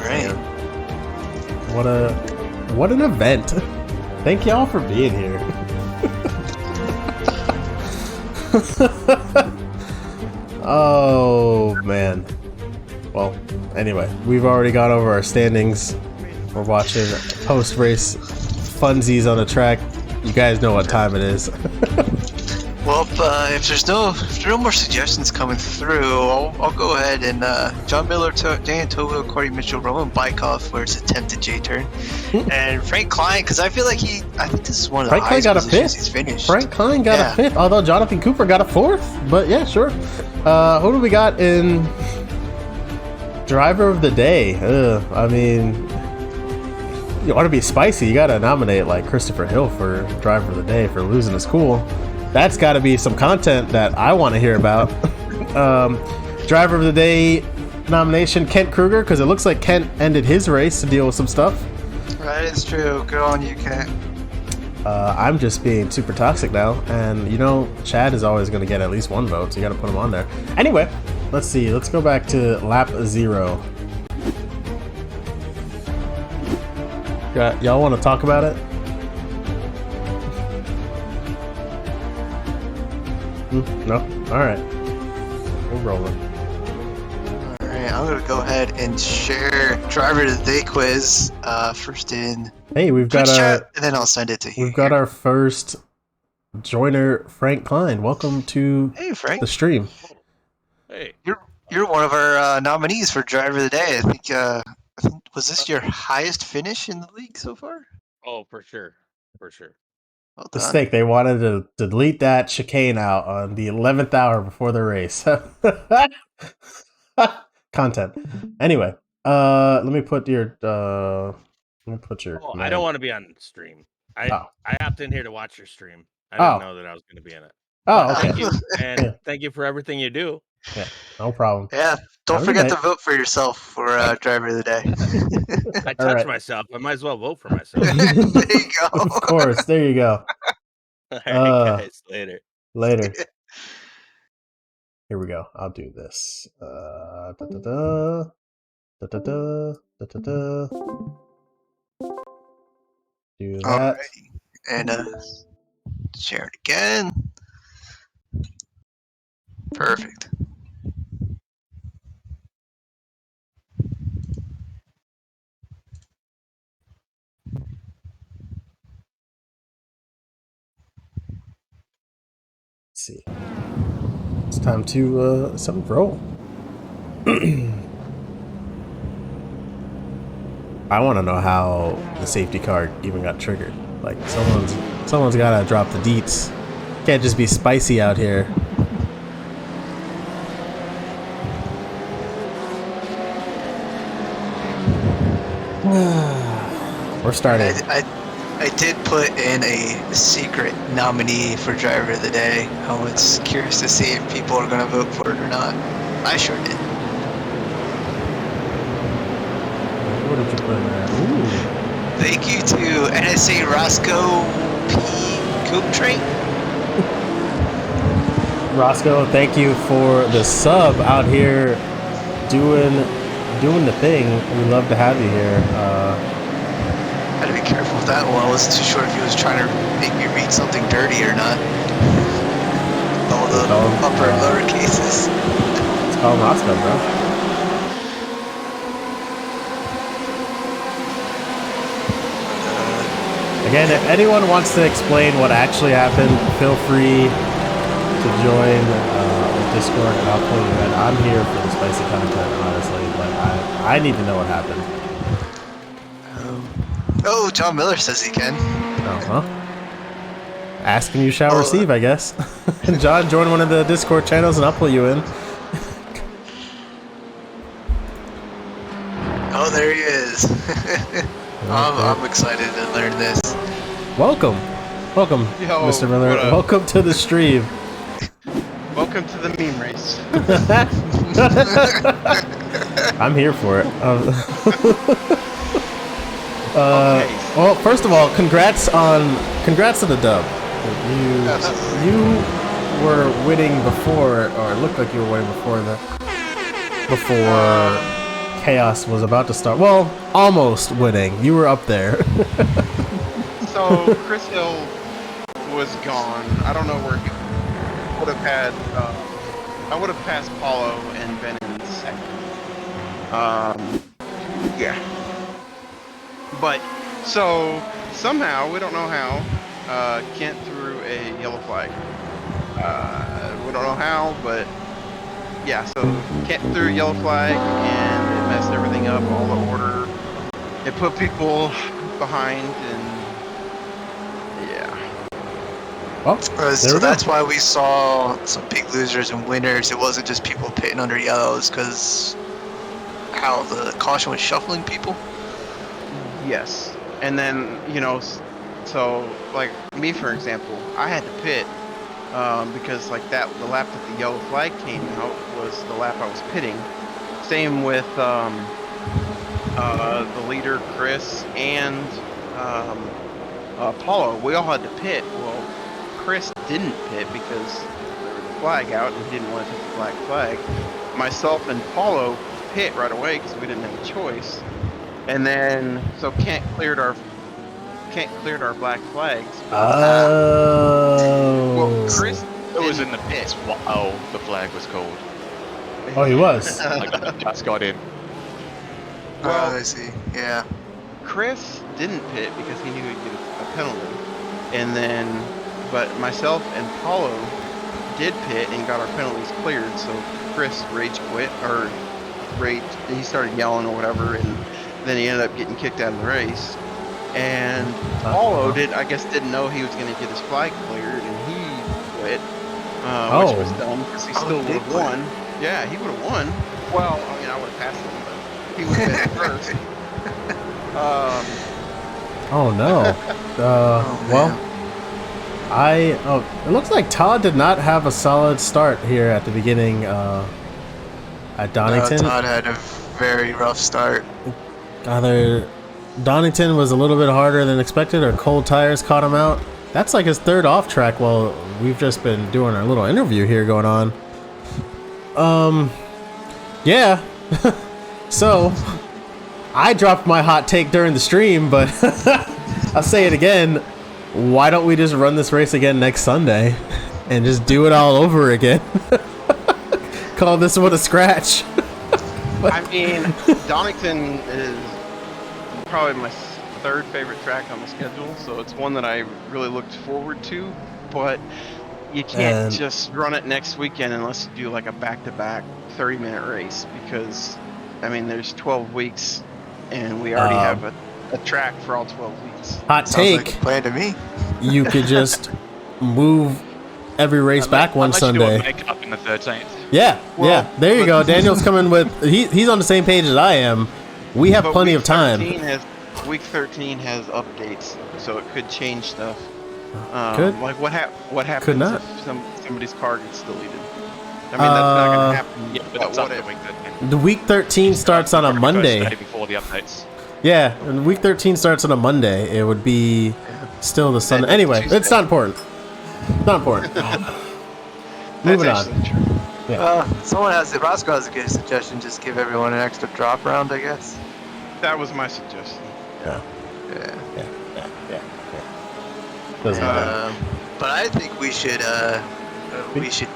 Right. What an event. Thank y'all for being here. Oh man. Well, anyway, we've already gone over our standings. We're watching post-race funsies on the track. You guys know what time it is. Well, if there's no more suggestions coming through, I'll go ahead and John Miller, Dan Togo, Cory Mitchell, Roman Bykov for his attempted J-turn, and Frank Klein, because I feel like I think this is one of the highest positions he's finished. Frank Klein got a fifth, although Jonathan Cooper got a fourth. But yeah, sure. Who do we got in driver of the day? I mean, you want to be spicy, you got to nominate like Christopher Hill for driver of the day for losing his cool. That's got to be some content that I want to hear about. Driver of the day nomination, Kent Kruger, because it looks like Kent ended his race to deal with some stuff. That is true. Good on you, Kent. I'm just being super toxic now, and you know, Chad is always going to get at least one vote, so you got to put him on there. Anyway, let's see. Let's go back to lap 0. Y'all want to talk about it? No? Alright. We're rolling. Alright, I'm going to go ahead and share driver of the day quiz first in Hey, we've got chat, and then I'll send it to you. We've got our first joiner, Frank Klein. Welcome to Frank. the stream. Hey. You're one of our nominees for driver of the day. I think was this your highest finish in the league so far? Oh, for sure. For sure. Well done. Mistake. They wanted to delete that chicane out on the 11th hour before the race. Content. Anyway, let me put your. Oh, Command. I don't want to be on stream. I hopped in here to watch your stream. I didn't know that I was going to be in it. Oh, okay. Thank you, and thank you for everything you do. Yeah, no problem. Yeah, don't forget to vote for yourself for driver of the day. I touched myself. I might as well vote for myself. There you go. Of course. There you go. All right, guys. Later. Later. Here we go. I'll do this. Do that. Alrighty. And share it again. Perfect. Let's see. It's time to roll. I want to know how the safety car even got triggered. Like someone's got to drop the deets. Can't just be spicy out here. We're starting. I did put in a secret nominee for driver of the day. I was curious to see if people are going to vote for it or not. I sure did. What did you put in there? Ooh. Thank you to NSA Roscoe P. Cooptrate. Roscoe, thank you for the sub out here doing the thing. We love to have you here. I had to be careful with that one. I wasn't too sure if he was trying to make me read something dirty or not. All the upper and lower cases. It's called Roscoe, bro. Again, if anyone wants to explain what actually happened, feel free to join the Discord and I'll pull you in. I'm here for the spicy content, honestly. Like, I need to know what happened. Oh, John Miller says he can. Uh-huh. Ask and you shall receive, I guess. John, join one of the Discord channels and I'll pull you in. Oh, there he is. I'm excited to learn this. Welcome, Yo, Mr. Miller. what up? Welcome to the stream. Welcome to the meme race. I'm here for it. Okay. Well, first of all, congrats on the dub. You were winning before, or it looked like you were winning before chaos was about to start. Well, almost winning. You were up there. So Chris Hill was gone. I don't know where he would have had. I would have passed Paulo and been in second. Yeah. But so somehow, we don't know how, Kent threw a yellow flag. We don't know how, but yeah. So Kent threw a yellow flag and it messed everything up. All the order. It put people behind and. Well, so that's why we saw some big losers and winners. It wasn't just people pitting under yellows because how the caution was shuffling people. Yes, and then so like me for example, I had to pit because like the lap that the yellow flag came out was the lap I was pitting. Same with the leader Chris and Paulo. We all had to pit. Well, Chris didn't pit because there was a flag out and he didn't want to take the black flag. Myself and Paulo pit right away because we didn't have a choice. And then so Kent cleared our black flags. Oh. Well, Chris was in the pits while the flag was called. Oh, he was. I just got in. Well, I see. Yeah. Chris didn't pit because he knew he'd get a penalty. And then, but myself and Paulo did pit and got our penalties cleared. So Chris rage quit he started yelling or whatever, and then he ended up getting kicked out of the race. And Paulo didn't know he was going to get his flag cleared, and he quit, which was dumb because he still would have won. Yeah, he would have won. Well, I mean, I would have passed him, but he would have been first. Oh no. Well, it looks like Todd did not have a solid start here at the beginning at Donington. Todd had a very rough start. Either Donington was a little bit harder than expected, or cold tires caught him out. That's like his third off track while we've just been doing our little interview here going on. Yeah. So, I dropped my hot take during the stream, but I'll say it again. Why don't we just run this race again next Sunday and just do it all over again? Call this one a scratch. I mean, Donington is probably my third favorite track on the schedule, so it's one that I really looked forward to, but you can't just run it next weekend unless you do like a back-to-back 30-minute race, because, I mean, there's 12 weeks, and we already have a track for all 12 weeks. Hot take. Sounds like a plan to me. You could just move every race back one Sunday. Make up in the 13th. Yeah, there you go. Daniel's coming with. He's on the same page as I am. We have plenty of time. Week 13 has updates, so it could change stuff. Could. Like what happens Could not. if somebody's car gets deleted? I mean, that's not going to happen. Yeah, but it's after week 13. The week 13 starts on a Monday. Before the updates. Yeah, and week 13 starts on a Monday. It would be still the Sunday. Anyway, it's not important. Not important. Moving on. Yeah. Roscoe has a good suggestion. Just give everyone an extra drop round, I guess. That was my suggestion. Yeah. But I think we should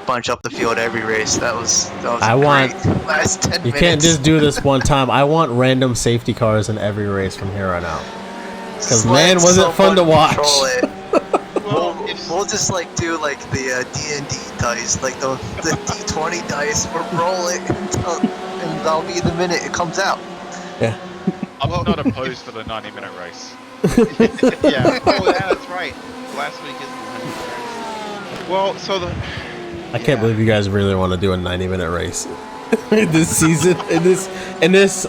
bunch up the field every race. That was great. Last 10 You minutes. can't just do this one time. I want random safety cars in every race from here on out. Because man, was it fun to watch. We'll just do the D&D dice, like the D20 dice. We'll roll it and that'll be the minute it comes out. Yeah. I'm not opposed to the 90-minute race. Yeah. Oh, yeah, that's right. Last week is the 90-minute race. Well, I can't believe you guys really want to do a 90-minute race this season. In this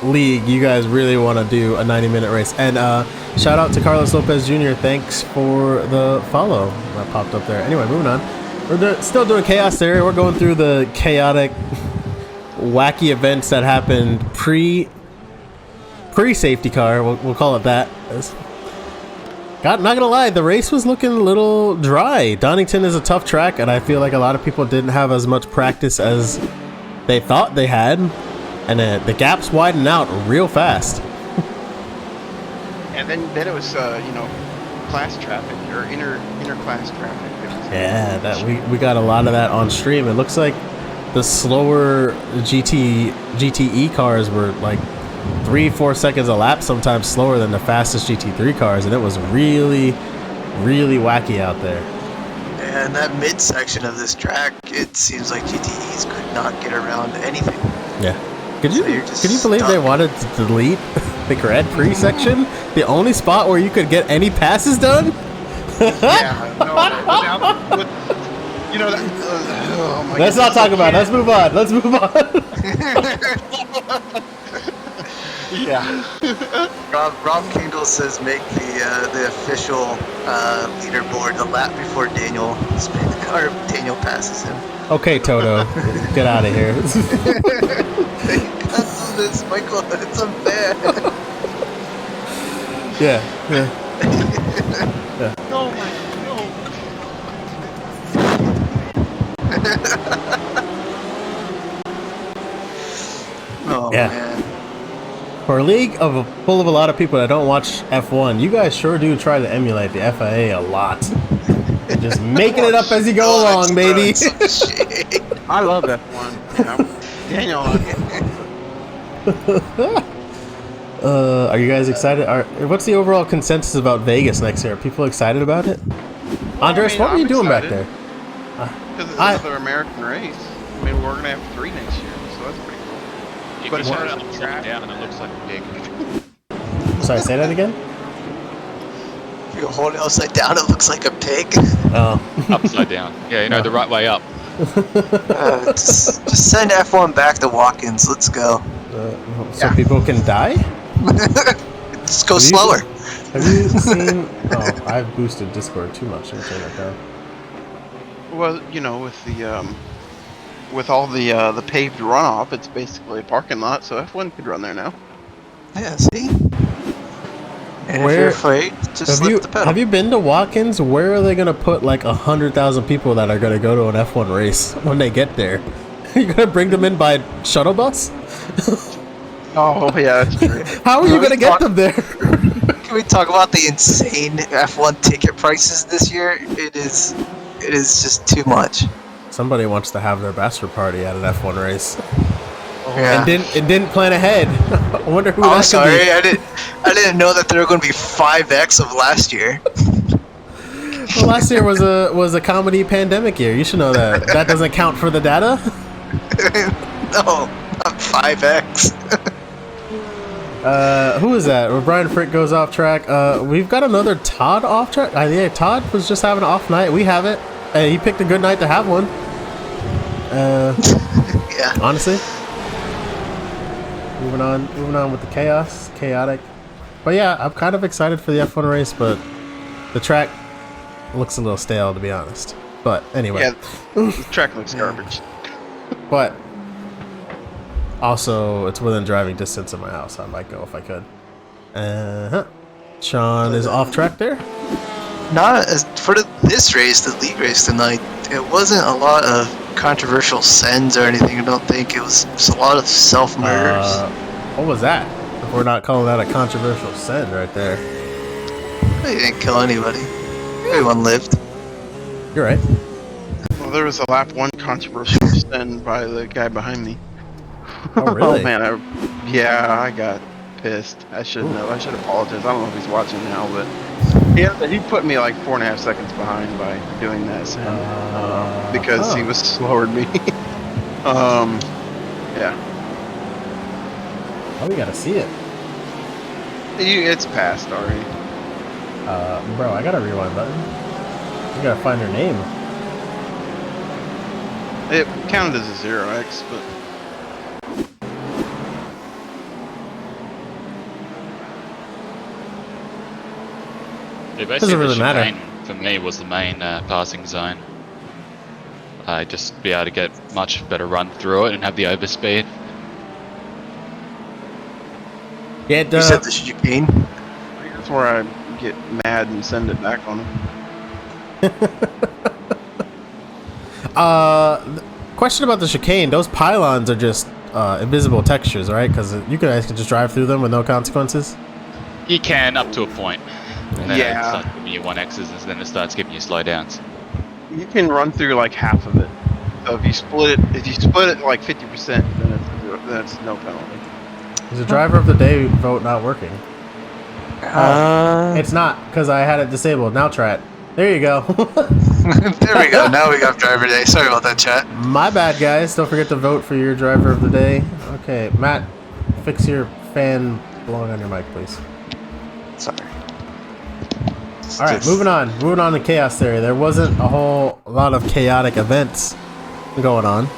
league, you guys really want to do a 90-minute race. And shout out to Carlos Lopez Jr. Thanks for the follow that popped up there. Anyway, moving on. We're still doing chaos there. We're going through the chaotic, wacky events that happened pre-safety car. We'll call it that. Not gonna lie, the race was looking a little dry. Donington is a tough track, and I feel like a lot of people didn't have as much practice as they thought they had, and the gaps widened out real fast. And then it was class traffic or inter-class traffic. Yeah, that we got a lot of that on stream. It looks like the slower GTE cars were like 3-4 seconds a lap, sometimes slower than the fastest GT3 cars, and it was really, really wacky out there. And that midsection of this track, it seems like GTEs could not get around anything. Yeah. Could you believe stuck. they wanted to delete the Grand Prix section? The only spot where you could get any passes done? Yeah, no, oh my Let's not talk about it. Let's move on. Let's move on. Yeah. Rob Kindle says make the official leaderboard a lap before Daniel passes him. Okay, Toto. Get out of here. You can't do this, Michael. It's unfair. Yeah. Oh my Oh, Yeah. man. For a league full of a lot of people that don't watch F1, you guys sure do try to emulate the FIA a lot. Just making it up as you go along, baby. I love F1. Daniel. Are you guys excited? What's the overall consensus about Vegas next year? Are people excited about it? Andres, what were you doing back there? Because it's another American race. I mean, we're gonna have 3 next year, so that's pretty cool. But it's upside down and it looks like a pig. Sorry, say that again? If you hold it upside down, it looks like a pig. Oh. Upside down. Yeah, the right way up. Just send F1 back to walk-ins. Let's go. So people can die? Just go slower. Have you seen... Oh, I've boosted Discord too much. Let me turn that down. Well, with all the paved runoff, it's basically a parking lot, so F1 could run there now. Yeah, see? And if you're afraid, just lift the pedal. Have you been to walk-ins? Where are they going to put like 100,000 people that are going to go to an F1 race when they get there? Are you going to bring them in by shuttle bus? Oh, yeah, that's true. How are you going to get them there? Can we talk about the insane F1 ticket prices this year? It is just too much. Somebody wants to have their bachelor party at an F1 race. Yeah. And didn't plan ahead. I wonder who I'm that could sorry, be. I didn't know that they were going to be 5x of last year. Well, last year was a comedy pandemic year. You should know that. That doesn't count for the data. No, not 5x. Who is that? Where Brian Frick goes off track. We've got another Todd off track. Yeah, Todd was just having an off night. We have it. He picked a good night to have one. Yeah. Honestly. Moving on with the chaotic. But yeah, I'm kind of excited for the F1 race, but the track looks a little stale, to be honest. But anyway. Yeah, the track looks garbage. But also, it's within driving distance of my house. I might go if I could. Sean is off track there. Not as for this race, the league race tonight. It wasn't a lot of controversial sends or anything. I don't think it was just a lot of self murders. What was that? If we're not calling that a controversial send right there. They didn't kill anybody. Everyone lived. You're right. Well, there was a lap 1 controversial send by the guy behind me. Oh, really? Oh man, I got pissed. I should know. I should apologize. I don't know if he's watching now, but he put me like 4.5 seconds behind by doing that send because he was slower than me. Yeah. Oh, we gotta see it. It's passed already. Bro, I got a rewind button. You gotta find her name. It counted as a 0x, but Yeah, basically Doesn't really the matter. chicane for me was the main passing zone. just be able to get much better run through it and have the overspeed. Yeah, You said the chicane. That's where I get mad and send it back on him. Question about the chicane. Those pylons are just invisible textures, right? Because you guys can just drive through them with no consequences. You can up to a point. And then Yeah. it starts giving you 1Xs and then it starts giving you slowdowns. You can run through like half of it. So if you split it like 50%, then that's no penalty. Is the driver of the day vote not working? It's not, because I had it disabled. Now try it. There you go. There we go. Now we got driver day. Sorry about that, chat. My bad, guys. Don't forget to vote for your driver of the day. Okay, Matt, fix your fan blowing on your mic, please. Sorry. All right, moving on. Moving on to chaos theory. There wasn't a whole lot of chaotic events going on.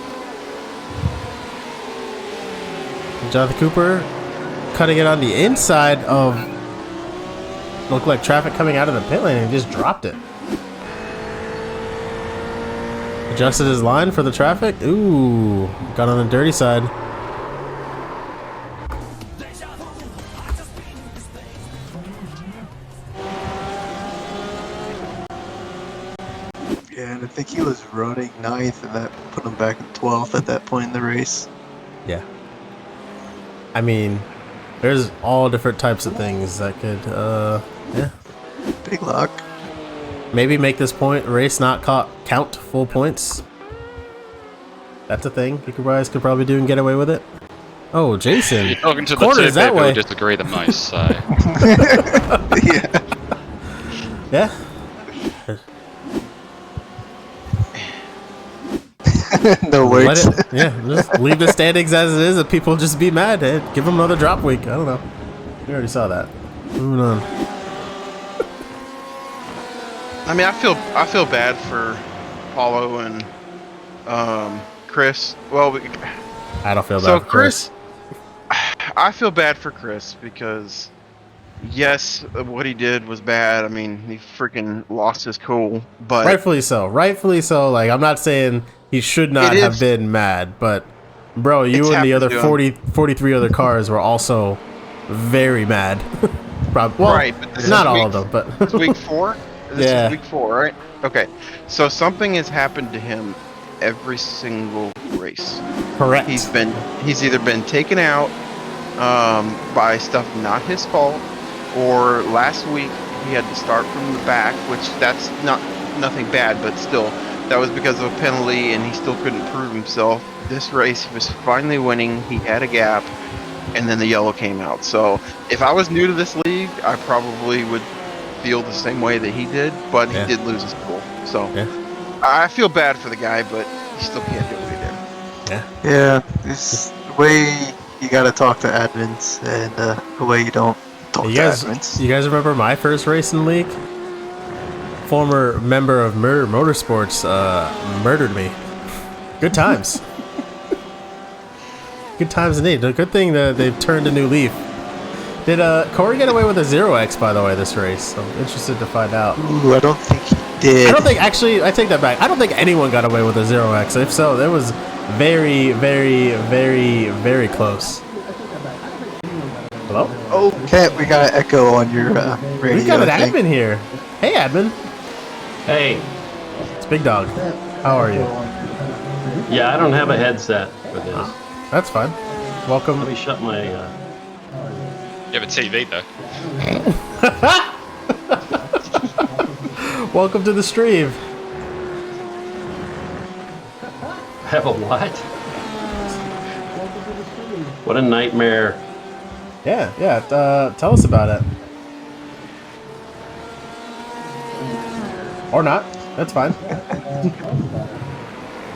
Jonathan Cooper cutting it on the inside of, looked like traffic coming out of the pit lane, and just dropped it. Adjusted his line for the traffic. Ooh, got on the dirty side. Yeah, and I think he was running 9th, and that put him back in 12th at that point in the race. Yeah. I mean, there's all different types of things that could, yeah. Big luck. Maybe make this race not count full points. That's a thing you guys could probably do and get away with it. Oh, Jason. You're talking to the Corners two that people way. who disagree the most, so... Yeah. Yeah. No words. Just leave the standings as it is and people just be mad. Hey, give them another drop week. I don't know. We already saw that. Moving on. I mean, I feel bad for Paulo and Chris. Well, I don't feel bad so for Chris. I feel bad for Chris because yes, what he did was bad. I mean, he freaking lost his cool, but Rightfully so. Rightfully so. Like, I'm not saying he should not have been mad, but bro, you and the other 43 other cars were also very mad. Probably, well, right, but not all of them, but it's week 4. This is week 4, right? Okay, so something has happened to him every single race. correct. He's either been taken out by stuff not his fault, or last week he had to start from the back, which that's nothing bad, but still that was because of a penalty and he still couldn't prove himself. This race he was finally winning, he had a gap, and then the yellow came out. So if I was new to this league, I probably would feel the same way that he did, but he did lose his cool. So I feel bad for the guy, but he still can't do what he did. Yeah, it's the way you gotta talk to admins and the way you don't talk to admins. You guys remember my first race in the league? Former member of Murder Motorsports murdered me. Good times. Good times indeed. A good thing that they've turned a new leaf. Did Cory get away with a 0x, by the way, this race? I'm interested to find out. Ooh, I don't think he did. I don't think, actually, I take that back. I don't think anyone got away with a 0x. If so, that was very, very, very, very close. Hello? Okay, we got an echo on your radio. We've got an admin here. Hey, admin. Hey. It's Big Dog. How are you? Yeah, I don't have a headset for this. That's fine. Welcome. Let me shut my... You have a TV, though. Welcome to the stream. Have a what? What a nightmare. Yeah. Tell us about it. Or not. That's fine.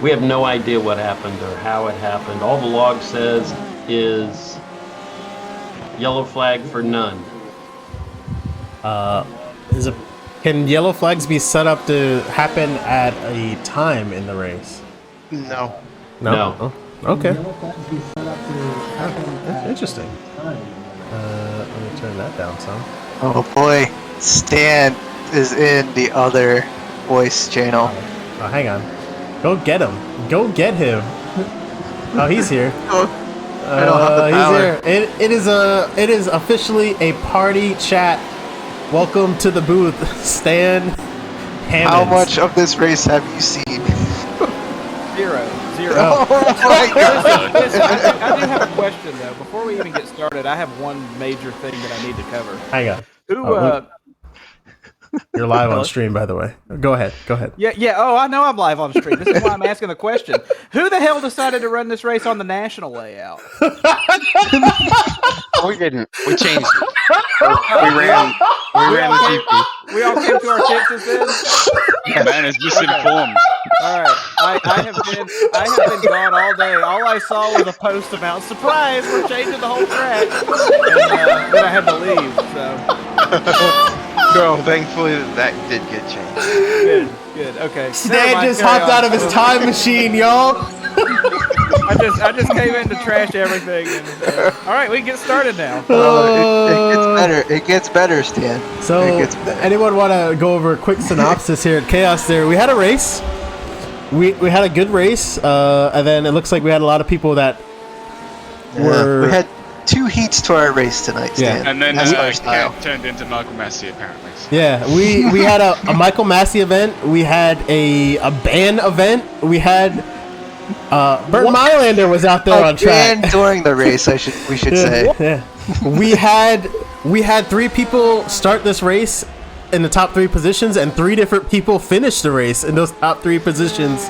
We have no idea what happened or how it happened. All the log says is yellow flag for none. Can yellow flags be set up to happen at a time in the race? No. No. Oh, okay. That's interesting. Let me turn that down some. Oh boy, Stan is in the other voice channel. Oh, hang on. Go get him. Go get him. Oh, he's here. I don't have the power. He's here. It is officially a party chat. Welcome to the booth, Stan Hammonds. How much of this race have you seen? Zero. Oh. My God. Listen, I do have a question though. Before we even get started, I have one major thing that I need to cover. Hang on. Who? You're live on stream, by the way. Go ahead. Yeah. Oh, I know I'm live on stream. This is why I'm asking the question. Who the hell decided to run this race on the national layout? We didn't. We changed it. We ran the GP. We all came to our senses then. Yeah, man is misinformed. All right. I have been gone all day. All I saw was a post about surprise. We're changing the whole track, and then I had to leave. So. No, thankfully that did get changed. Good. Okay. Stan just hopped out of his time machine, y'all. I just came in to trash everything. And, all right, we can get started now. It gets better. It gets better, Stan. So, it gets better. anyone want to go over a quick synopsis here at Chaos? There, we had a race. We had a good race, and then it looks like we had a lot of people that were. We had 2 heats to our race tonight, Stan. Yeah. And then That's our style. Cat turned into Michael Massey, apparently. Yeah, we had a Michael Massey event. We had a band event. We had Bert Mylander was out there on track. And during the race, we should say. Yeah. We had 3 people start this race in the top 3 positions, and 3 different people finish the race in those top 3 positions.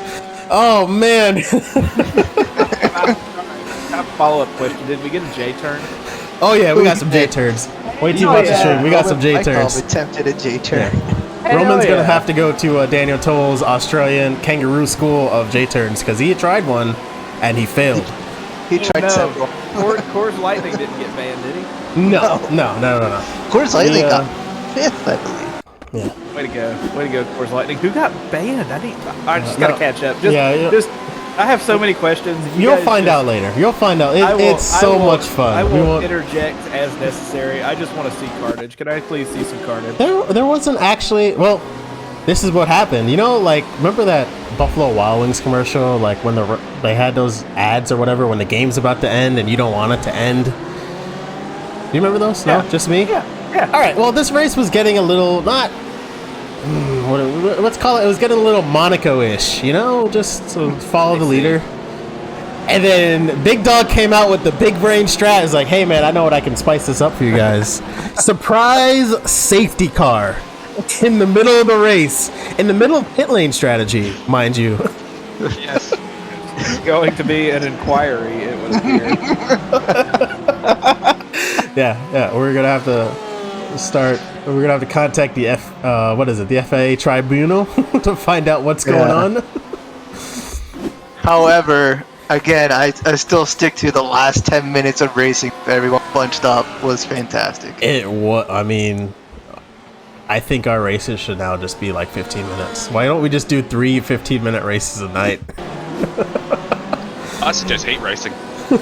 Oh man. Follow-up question: did we get a J turn? Oh yeah, we got some J turns. Wait till you watch the stream. We got some J turns. Attempted a J turn. Yeah. Roman's gonna have to go to Daniel Toll's Australian kangaroo school of J turns because he tried one and he failed. He tried several. Coors Lightning didn't get banned, did he? No. Coors Lightning got 5th, I believe. Yeah. Way to go, Coors Lightning. Who got banned? I just gotta catch up. I have so many questions. You'll find out later. You'll find out. It's so much fun. I will interject as necessary. I just want to see carnage. Can I please see some carnage? There wasn't actually. Well, this is what happened. You know, like remember that Buffalo Wild Wings commercial? Like when they had those ads or whatever when the game's about to end and you don't want it to end. Do you remember those? Yeah. No, just me. Yeah. All right. Well, this race was getting a little not. Let's call it. It was getting a little Monaco-ish, you know, just to follow the leader. And then Big Dog came out with the big brain strat. It's like, hey man, I know what I can spice this up for you guys. Surprise safety car in the middle of the race, in the middle of pit lane strategy, mind you. Yes. It's going to be an inquiry. It would appear. Yeah. We're gonna have to start. We're gonna have to contact the the FAA tribunal to find out what's going on. However, again, I still stick to the last 10 minutes of racing. Everyone bunched up was fantastic. I mean, I think our races should now just be like 15 minutes. Why don't we just do 3 15-minute races a night? I suggest heat racing.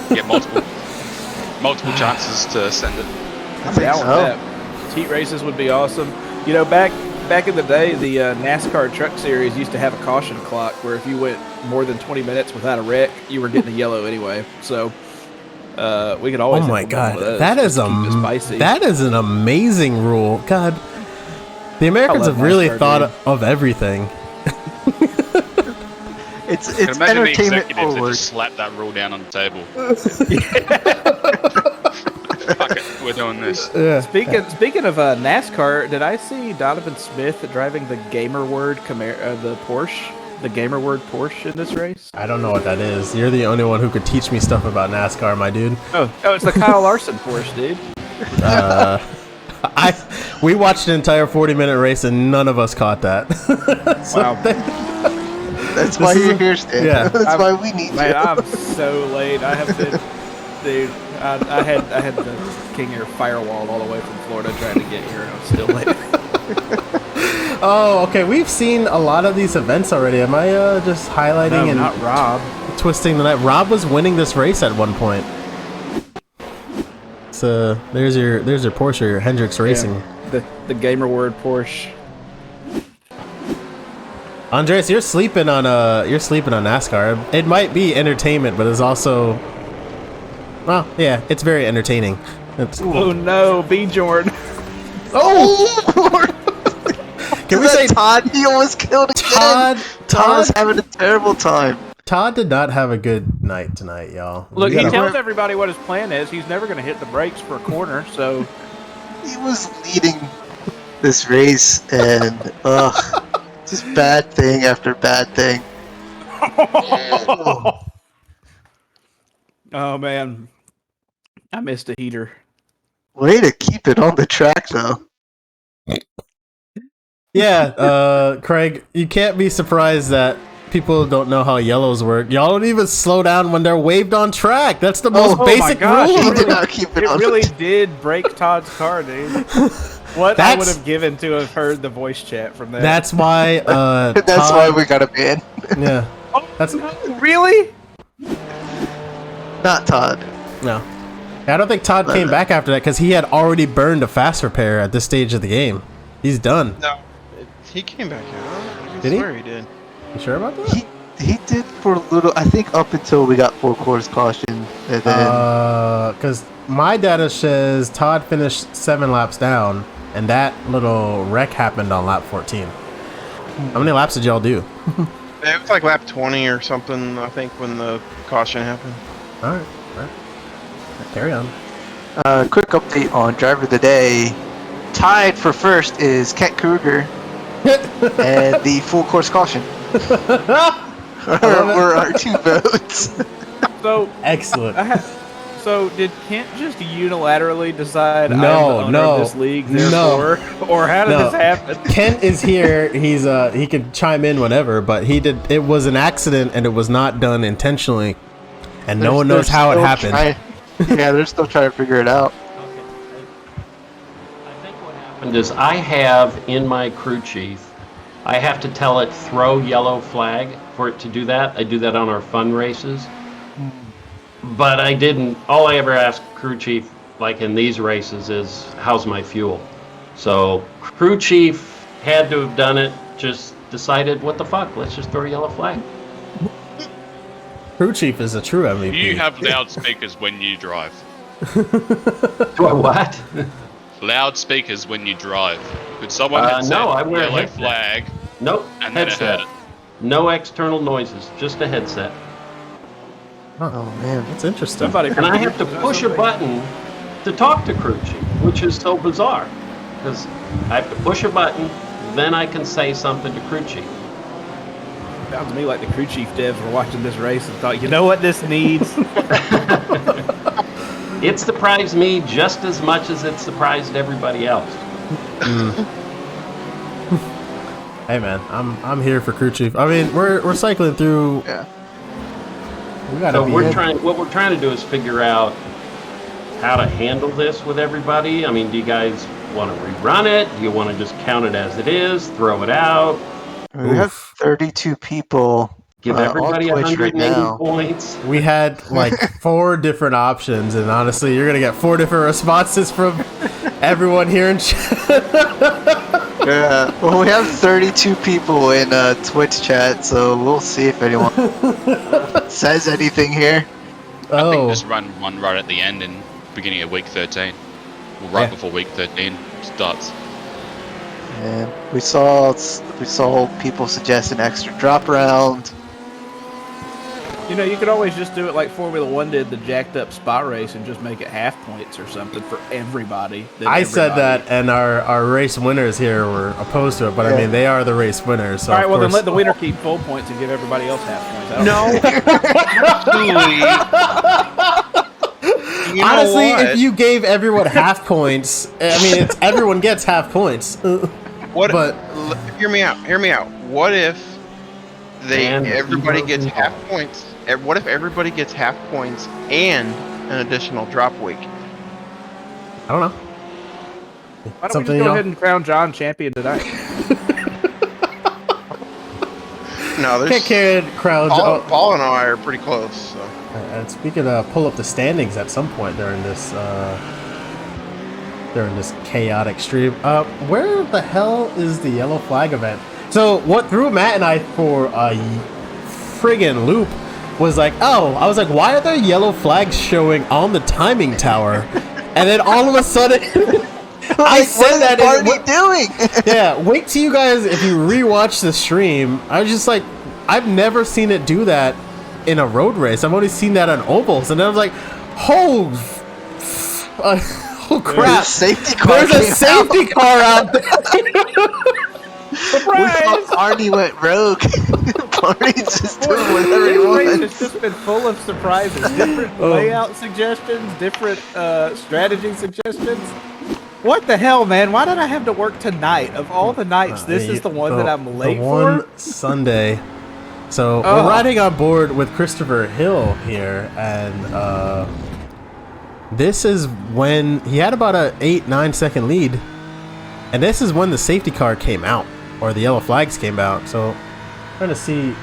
Get multiple chances to send it. I think so. Heat races would be awesome. You know, back in the day, the NASCAR Truck Series used to have a caution clock where if you went more than 20 minutes without a wreck, you were getting a yellow anyway. So we could always. Oh my god, that is an amazing rule. God, the Americans have really thought of everything. It's entertainment forward. That just slap that rule down on the table. Fuck it, we're doing this. Yeah. Speaking of NASCAR, did I see Donovan Smith driving the Gamer Word the Porsche, the Gamer Word Porsche in this race? I don't know what that is. You're the only one who could teach me stuff about NASCAR, my dude. Oh, it's the Kyle Larson Porsche, dude. We watched an entire 40-minute race and none of us caught that. Wow. That's why you're here, Stan. Yeah. That's why we need Man, you. I'm so late. I have been, dude. I had the King Air firewall all the way from Florida trying to get here, and I'm still late. Oh, okay. We've seen a lot of these events already. Am I just highlighting and not Rob twisting the night? Rob was winning this race at one point. So there's your Porsche, your Hendrix Racing. The Gamer Word Porsche. Andres, you're sleeping on NASCAR. It might be entertainment, but it's also, well, yeah, it's very entertaining. Oh no, Bjorn. Oh! Can we say Todd? He almost killed again. Todd was having a terrible time. Todd did not have a good night tonight, y'all. Look, he tells everybody what his plan is. He's never going to hit the brakes for a corner, so... He was leading this race, and, just bad thing after bad thing. Oh, man. I missed a heater. Way to keep it on the track, though. Yeah, Craig, you can't be surprised that people don't know how yellows work. Y'all don't even slow down when they're waved on track. That's the most basic rule. He did not keep it on. It really did break Todd's car, dude. What I would have given to have heard the voice chat from that. That's why. That's why we got a ban. Yeah. That's really not Todd. No. I don't think Todd came back after that because he had already burned a fast repair at this stage of the game. He's done. No, he came back out. Did he? I swear he did. You sure about that? He did for a little. I think up until we got 4 quarters caution, and then because my data says Todd finished 7 laps down, and that little wreck happened on lap 14. How many laps did y'all do? It was like lap 20 or something, I think, when the caution happened. All right. Carry on. Quick update on driver of the day. Tied for first is Kent Kruger, and the full course caution. Were our 2 votes. So excellent. So did Kent just unilaterally decide I'm no, the owner of this league, therefore? Or how did this happen? Kent is here. He's he could chime in whenever, but it was an accident and it was not done intentionally, and no one knows how it happened. Yeah, they're still trying to figure it out. Okay. I think what happened is I have in my crew chief, I have to tell it throw yellow flag for it to do that. I do that on our fun races. But I didn't, all I ever ask crew chief, like in these races, is how's my fuel? So crew chief had to have done it, just decided, what the fuck, let's just throw a yellow flag. Crew chief is a true MVP. You have loudspeakers when you drive. What? Loudspeakers when you drive. Could someone have said no, I wear a yellow headset. flag? Nope, And then it headset. heard it. No external noises, just a headset. Oh man, That's interesting. Somebody And I have to push a button to talk to crew chief, which is so bizarre. Because I have to push a button, then I can say something to crew chief. Sounds to me like the crew chief devs were watching this race and thought, you know what this needs? It surprised me just as much as it surprised everybody else. Hey man, I'm here for crew chief. I mean, we're cycling through. Yeah. We gotta So be what we're trying to do is figure out how to handle this with everybody. I mean, do you guys want to rerun it? Do you want to just count it as it is, throw it out? We have 32 people. Give everybody on Twitch 180 right now. points. We had like 4 different options, and honestly, you're gonna get 4 different responses from everyone here in chat. Yeah. Well, we have 32 people in Twitch chat, so we'll see if anyone says anything here. I think just run one right at the end in beginning of week 13. Well, right before week 13 starts. And we saw people suggest an extra drop round. You know, you could always just do it like Formula 1 did the jacked up spot race and just make it half points or something for everybody. I said that, and our race winners here were opposed to it, but I mean, they are the race winners. So all right, well, then course. let the winner keep full points and give everybody else half points. You know Honestly, what? if you gave everyone half points, I mean, everyone gets half points. What? But Hear me out. Hear me out. What if And everybody gets people. half points? What if everybody gets half points and an additional drop week? I don't know. Why don't Something we just go y'all- ahead and crown John champion tonight? No, there's Can't carry crowds. Paul and I are pretty close. So. And speaking of pull up the standings at some point during this chaotic stream, where the hell is the yellow flag event? So what threw Matt and I for a friggin' loop was like, oh, I was like, why are there yellow flags showing on the timing tower? And then all of a sudden, I said that. What are you doing? Yeah, wait till you guys, if you rewatch the stream, I was just like, I've never seen it do that in a road race. I've only seen that on ovals. And then I was like, oh crap. There's a safety car out there. Surprise! Arnie went rogue. Barney's just doing whatever he wants. It's just been full of surprises. Different layout suggestions, different strategy suggestions. What the hell, man? Why did I have to work tonight? Of all the nights, this is the one that I'm late for? Sunday. So we're riding on board with Christopher Hill here, and this is when he had about a 8-9 second lead, and this is when the safety car came out, or the yellow flags came out. So I'm trying to see,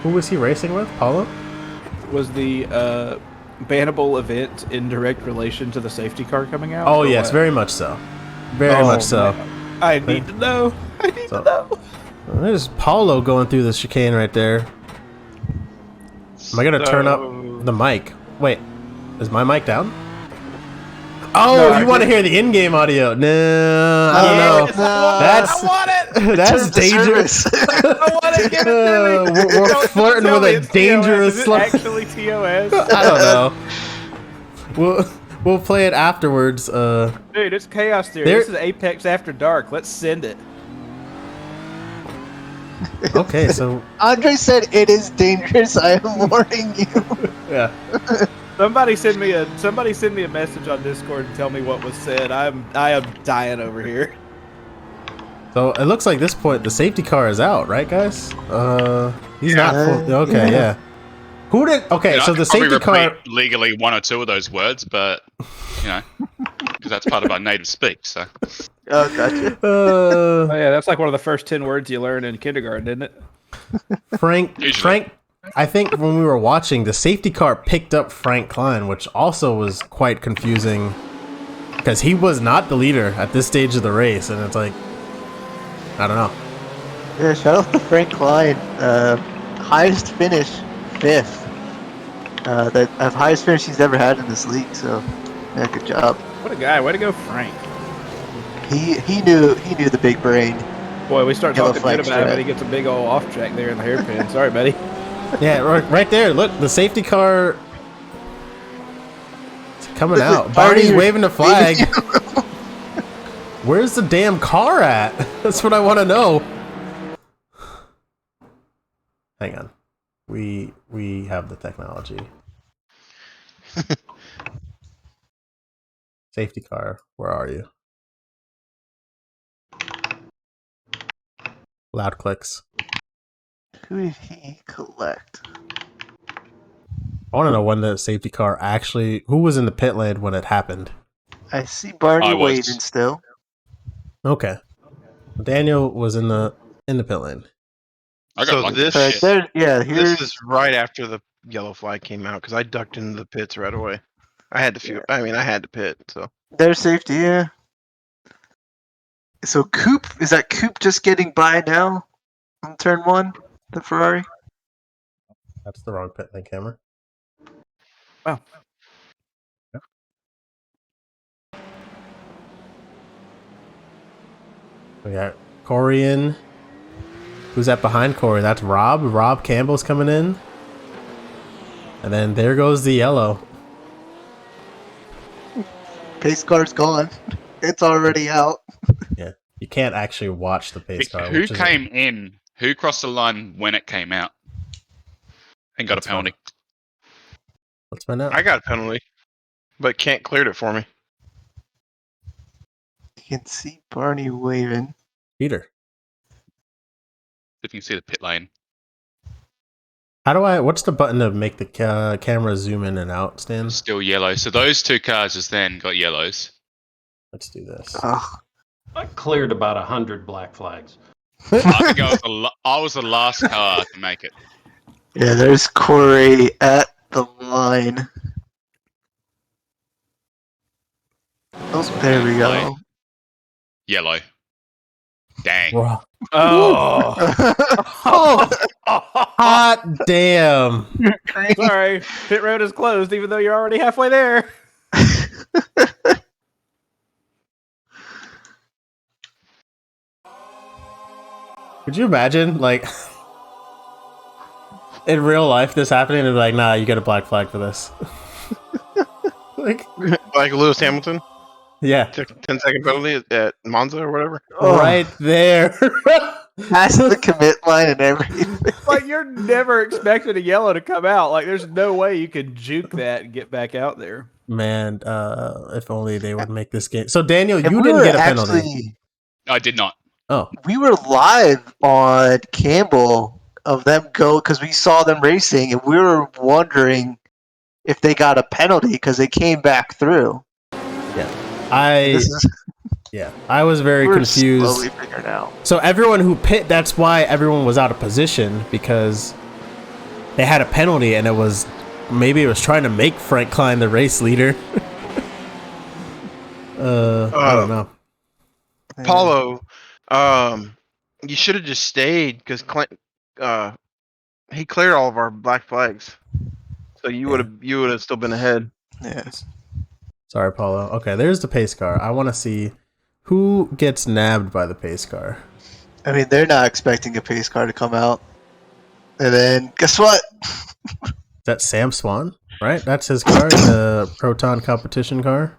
who was he racing with? Paulo? Was the bannable event in direct relation to the safety car coming out? Oh yes, very much so. Very much so. Man. I need to know. I need to know. There's Paulo going through the chicane right there. Am I gonna turn up the mic? Wait, is my mic down? Oh, no, you want to hear the in-game audio? No, I don't know. I want it. That's dangerous. I want to give it to me. We're flirting with a dangerous. Is it actually TOS? I don't know. We'll play it afterwards. Dude, it's Chaos Theory. This is Apex After Dark. Let's send it. Okay, so Andre said it is dangerous. I am warning you. Yeah. Somebody send me a message on Discord and tell me what was said. I am dying over here. So it looks like this point the safety car is out, right, guys? He's not full. Okay, yeah. Who did? Okay, so the safety car legally one or two of those words, but you know, because that's part of our native speak. So. Oh, gotcha. Oh yeah, that's like one of the first 10 words you learn in kindergarten, isn't it? Frank. I think when we were watching, the safety car picked up Frank Klein, which also was quite confusing because he was not the leader at this stage of the race, and it's like, I don't know. Yeah, shout out to Frank Klein. Highest finish, 5th. That highest finish he's ever had in this league. So, yeah, good job. What a guy! Way to go, Frank. He knew the big brain. Boy, we start talking good about him, and he gets a big old off track there in the hairpin. Sorry, buddy. Yeah, right there. Look, the safety car is coming out. Barney's waving the flag. Where's the damn car at? That's what I want to know. Hang on. We have the technology. Safety car, where are you? Loud clicks. Who did he collect? I want to know when the safety car actually... Who was in the pit lane when it happened? I see Barney waiting still. Okay. Daniel was in the pit lane. So this is right after the yellow flag came out because I ducked into the pits right away. I had to pit. So their safety, yeah. So Coop, is that Coop just getting by now on turn 1? The Ferrari? That's the wrong pit lane camera. Wow. Yep. We got Cory in. Who's that behind Cory? That's Rob. Rob Campbell's coming in. And then there goes the yellow. Pace car's gone. It's already out. Yeah. You can't actually watch the pace car. Who came in? Who crossed the line when it came out? And got a penalty. Let's find out. I got a penalty, but Kent cleared it for me. You can see Barney waving. Peter. If you can see the pit lane. What's the button to make the camera zoom in and out, Stan? Still yellow. So those two cars just then got yellows. Let's do this. I cleared about 100 black flags. I think I was the last car to make it. Yeah, there's Cory at the line. Oh, there we go. Yellow. Dang. Oh. Oh, hot damn. Sorry, pit road is closed, even though you're already halfway there. Could you imagine, like, in real life this happening and be like, nah, you get a black flag for this? Like Lewis Hamilton, yeah, 10-second penalty at Monza or whatever. right there. That's the commit line and everything. Like, you're never expecting a yellow to come out. Like, there's no way you could juke that and get back out there. Man, if only they would make this game. So Daniel, you didn't get a penalty. I did not. Oh, We were live on Campbell of them go because we saw them racing and we were wondering if they got a penalty because they came back through. I was very We're confused. slowly figuring out. So everyone who pit, that's why everyone was out of position, because they had a penalty and it was maybe it was trying to make Frank Klein the race leader. I don't know. Paulo, you should have just stayed because he cleared all of our black flags, so you would have still been ahead. Yes. Sorry, Paulo. Okay, there's the pace car. I want to see who gets nabbed by the pace car. I mean, they're not expecting a pace car to come out. And then, guess what? Is that Sam Swan? Right? That's his car, the Proton competition car.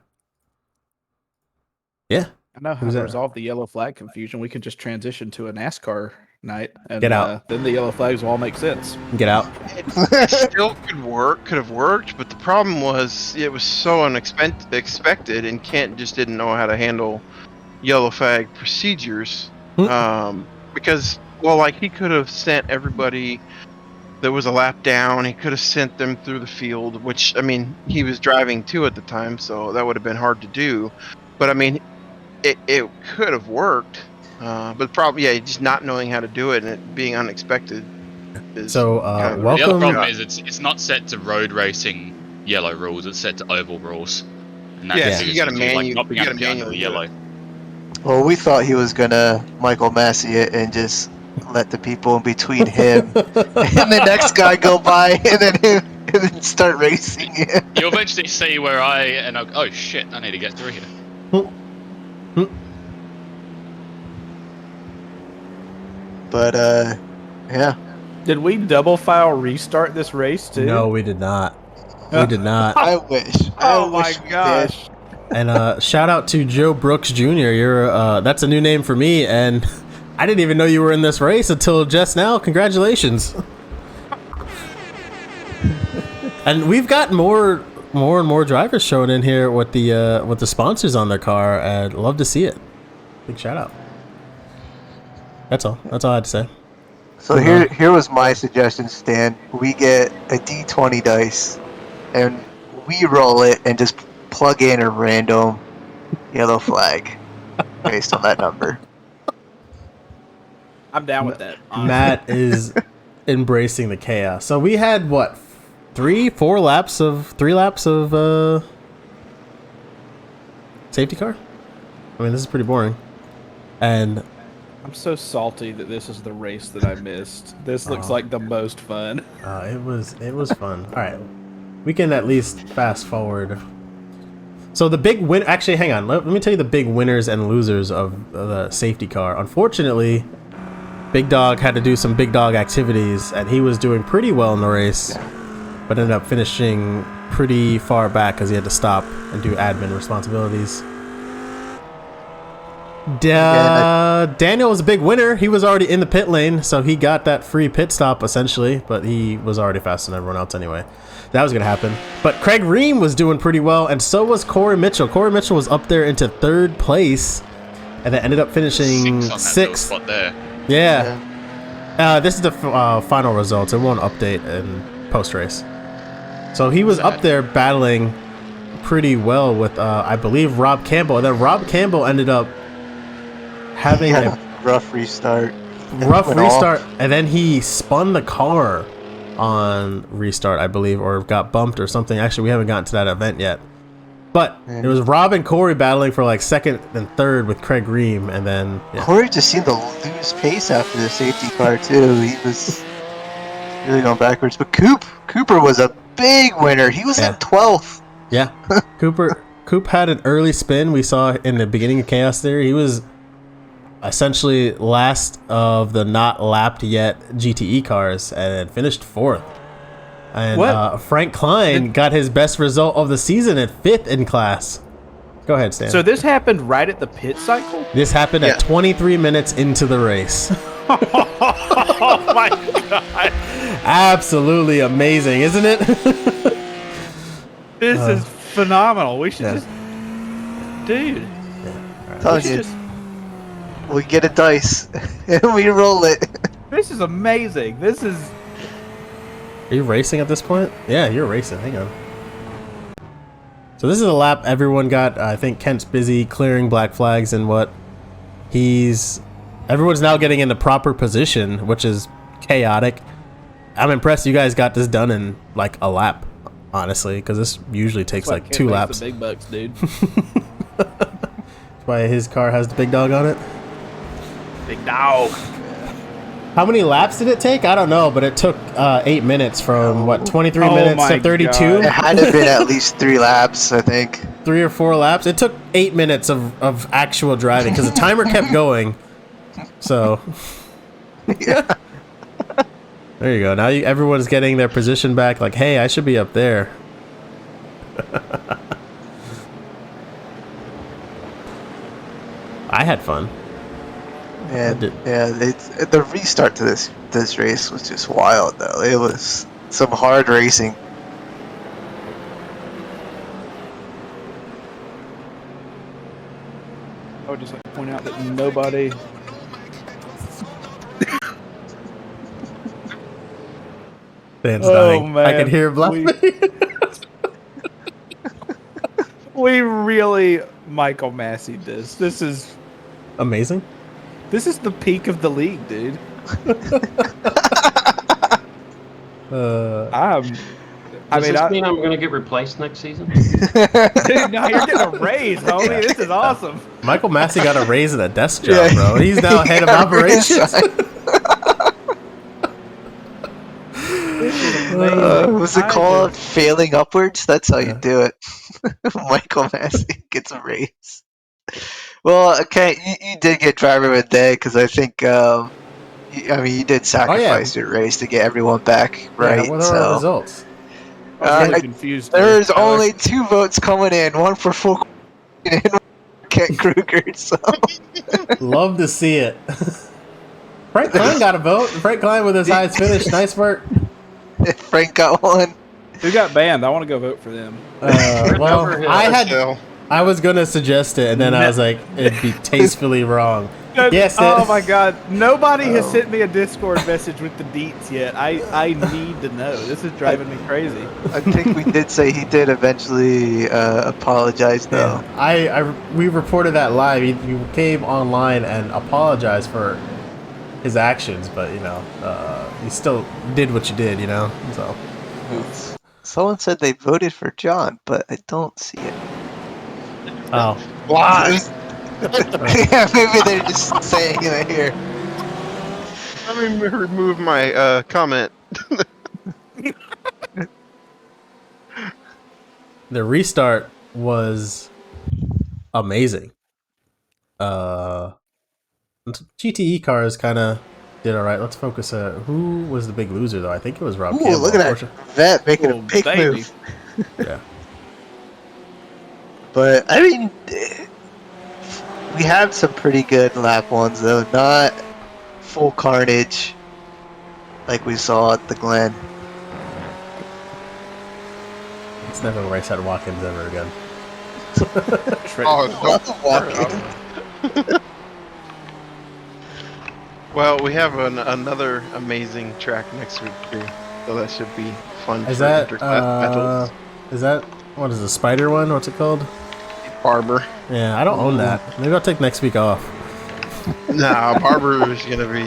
Yeah. I know how to resolve the yellow flag confusion. We can just transition to a NASCAR night, and Get out. Then the yellow flags will all make sense. Get out. It still could have worked, but the problem was it was so unexpected, and Kent just didn't know how to handle yellow flag procedures. Because, well, like, he could have sent everybody that was a lap down, he could have sent them through the field, which, I mean, he was driving too at the time, so that would have been hard to do. But, I mean, it could have worked. But probably, just not knowing how to do it and it being unexpected. So, welcome. The other problem is it's not set to road racing yellow rules. It's set to oval rules. And that's so you got to manually yellow. Well, we thought he was gonna Michael Massey it and just let the people in between him and the next guy go by, and then start racing it. You'll eventually see where oh shit, I need to get through here. But yeah. Did we double file restart this race too? No, we did not. We did not. I wish. Oh my gosh. And shout out to Joe Brooks Jr. You're that's a new name for me, and I didn't even know you were in this race until just now. Congratulations. And we've got more and more drivers showing in here with the sponsors on their car, and love to see it. Big shout out. That's all I had to say. So here was my suggestion, Stan. We get a D20 dice, and we roll it and just plug in a random yellow flag based on that number. I'm down with that. Honestly. Matt is embracing the chaos. So we had what, 3 laps of safety car? I mean, this is pretty boring. And I'm so salty that this is the race that I missed. This looks like the most fun. it was fun. All right, we can at least fast forward. So the big win. Actually, hang on. Let me tell you the big winners and losers of the safety car. Unfortunately, Big Dog had to do some big dog activities, and he was doing pretty well in the race, but ended up finishing pretty far back because he had to stop and do admin responsibilities. Daniel was a big winner. He was already in the pit lane, so he got that free pit stop essentially, but he was already faster than everyone else anyway. That was gonna happen. But Craig Ream was doing pretty well, and so was Cory Mitchell. Cory Mitchell was up there into 3rd place, and then ended up finishing 6th. Spot there. Yeah. This is the final results. It won't update in post race. So he was up there battling pretty well with I believe Rob Campbell, and then Rob Campbell ended up having a rough restart. And then he spun the car on restart, I believe, or got bumped or something. Actually, we haven't gotten to that event yet. But it was Rob and Cory battling for like second and third with Craig Ream, and then Cory just seemed to lose pace after the safety car too. He was really going backwards. But Cooper was a big winner. He was in 12th. Yeah, Coop had an early spin. We saw in the beginning of Chaos there. He was essentially last of the not lapped yet GTE cars and finished 4th. And Frank Klein got his best result of the season at 5th in class. Go ahead, Stan. So this happened right at the pit cycle? This happened at 23 minutes into the race. Oh my god. Absolutely amazing, isn't it? This is phenomenal. We should just... Dude. We get a dice and we roll it. This is amazing. This is... Are you racing at this point? Yeah, you're racing. Hang on. So this is a lap everyone got. I think Kent's busy clearing black flags and what everyone's now getting into proper position, which is chaotic. I'm impressed you guys got this done in like a lap, honestly, because this usually takes like 2 laps. The big bucks, dude. That's why his car has the big dog on it. Big dog. How many laps did it take? I don't know, but it took 8 minutes from, 23 minutes to 32? God. It had to have been at least 3 laps, I think. 3 or 4 laps? It took 8 minutes of actual driving, because the timer kept going. So... Yeah. There you go. Now everyone's getting their position back, like, hey, I should be up there. I had fun. The restart to this race was just wild, though. It was some hard racing. I would just like to point out that nobody... Dan's dying. Man. I can hear him laughing. We really Michael Massey'd this. This is amazing. This is the peak of the league, dude. Does this mean I'm going to get replaced next season? Dude, no, you're getting a raise, homie. This is awesome. Michael Massey got a raise at a desk job, bro. He's now head of operations. Was it called failing upwards? That's how you do it. Michael Massey gets a raise. Well, okay, you did get driver of the day because I think, you did sacrifice your race to get everyone back, right? Yeah, what are our results? I'm really confused. There's only 2 votes coming in, one for full and one for Kent Kruger. So. Love to see it. Frank Klein got a vote. Frank Klein with his highest finish. Nice work. Frank got one. Who got banned? I want to go vote for them. I was gonna suggest it, and then I was like, it'd be tastefully wrong. Yes. Oh my God! Nobody has sent me a Discord message with the deets yet. I need to know. This is driving me crazy. I think we did say he did eventually apologize, though. Yeah. We reported that live. He came online and apologized for his actions, but you still did what you did, So. Someone said they voted for John, but I don't see it. Oh. What? Yeah, maybe they're just saying it here. Let me remove my comment. The restart was amazing. GTE cars kind of did all right. Let's focus. Who was the big loser, though? I think it was Rob Campbell. Look at that vet making a big move. Yeah. But, we have some pretty good lap ones, though. Not full carnage like we saw at the Glen. It's never a race at Watkins ever again. Watkins. Well, we have another amazing track next week too, so that should be fun. Is that what is the spider one? What's it called? Barber. Yeah, I don't own that. Maybe I'll take next week off. Nah, Barber is gonna be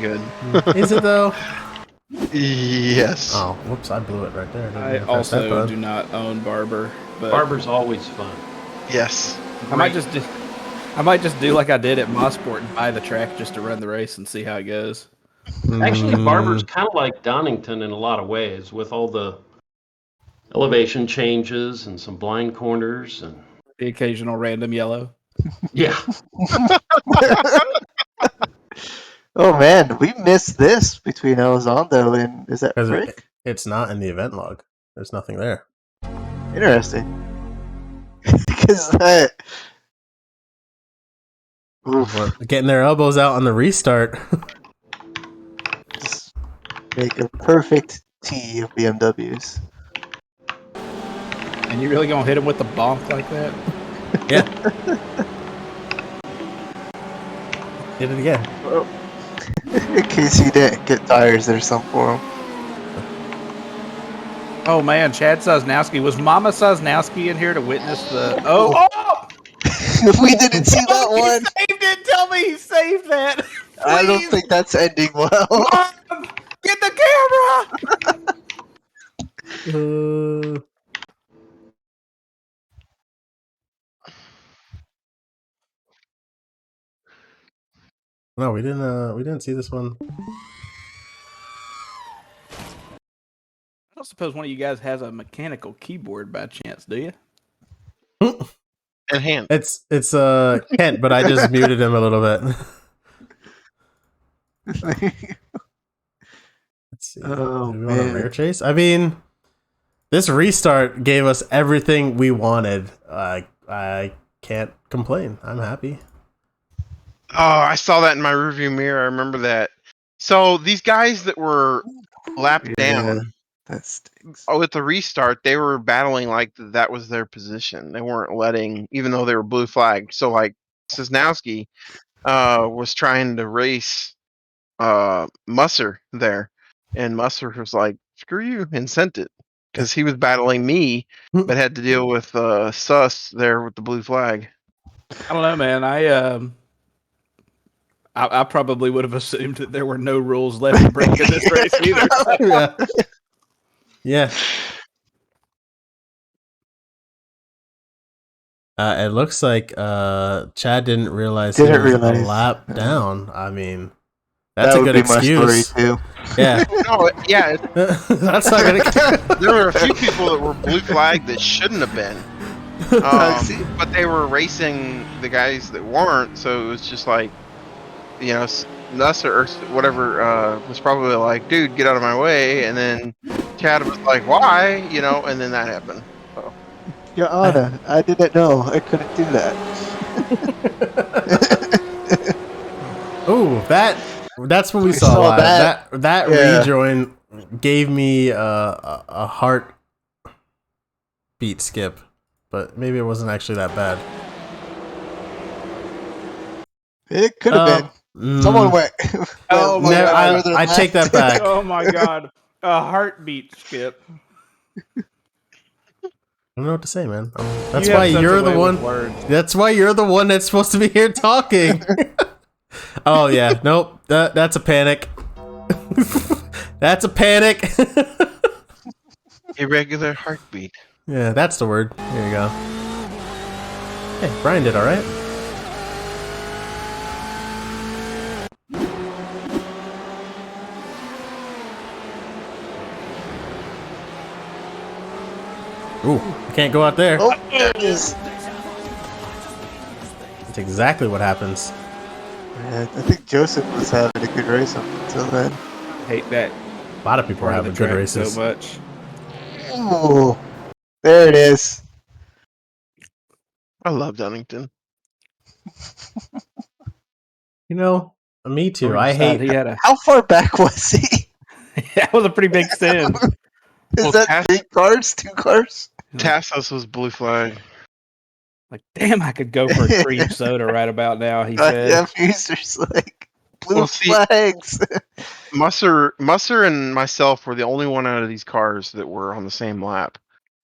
good. Is it though? Yes. Oh, whoops! I blew it right there. Didn't I even press that also button. do not own Barber, but Barber's always fun. Yes. I might just do like I did at Mosport and buy the track just to run the race and see how it goes. Actually, Barber's Mm, kind of like Donington in a lot of ways, with all the elevation changes and some blind corners and The occasional random yellow. yeah. Oh man, we missed this between Elizondo and is that 'cause Frick? it's not in the event log. There's nothing there. Interesting. Because that. Oof. We're getting their elbows out on the restart. Just make a perfect T of BMWs. And you really gonna hit him with the bonk like that? Yeah. Did it again. Well, in case he didn't get tires, there's some for him. Oh man, Chad Zazowski. Was Mama Zazowski in here to witness the? Oh! We didn't see that He one. saved it. Tell me he saved that. I don't Please. think that's ending well. Mom, get the camera. No, we didn't see this one. I don't suppose one of you guys has a mechanical keyboard by chance, do you? And hand. It's Kent, but I just muted him a little bit. Let's see. Oh, Do we want a man. rare chase? I mean, this restart gave us everything we wanted. I can't complain. I'm happy. Oh, I saw that in my rearview mirror. I remember that. So these guys that were lapped down That stinks. with the restart, they were battling like that was their position. They weren't letting, even though they were blue flagged. So like Zazowski was trying to race Musser there, and Musser was like, "Screw you," and sent it because he was battling me, but had to deal with Sus there with the blue flag. I don't know, man. I probably would have assumed that there were no rules left to break in this race either. Yeah. Yeah. It looks like Chad didn't realize he was a lap down. I mean, that's a good excuse. My story too. Yeah. No, yeah. That's not gonna. There were a few people that were blue flagged that shouldn't have been, but they were racing the guys that weren't. So it was just like, you know, Nuss or whatever was probably like, "Dude, get out of my way," and then Chad was like, "Why?" You know, and then that happened. So. Your Honor, I didn't know I couldn't do that. Ooh, that's what we saw live. That rejoin gave me a heart beat skip, but maybe it wasn't actually that bad. It could have been. Someone went. Oh my God! I take that back. Oh my God, a heartbeat skip. I don't know what to say, man. That's why you're the one. That's why you're the one that's supposed to be here talking. Oh yeah, nope. That's a panic. That's a panic. Irregular heartbeat. Yeah, that's the word. There you go. Hey, Brian did all right. Ooh, I can't go out there. Oh, there it is. That's exactly what happens. Yeah, I think Joseph was having a good race up until then. Hate that. A lot of people are having good races. So much. Ooh, there it is. I love Donington. You know, me too. I hate. How far back was he? That was a pretty big sin. Is that 3 cars? 2 cars? Tassos was blue flag. Like, damn, I could go for a cream soda right about now, he said. Yeah, Fuser's like, blue flags. Musser and myself were the only one out of these cars that were on the same lap.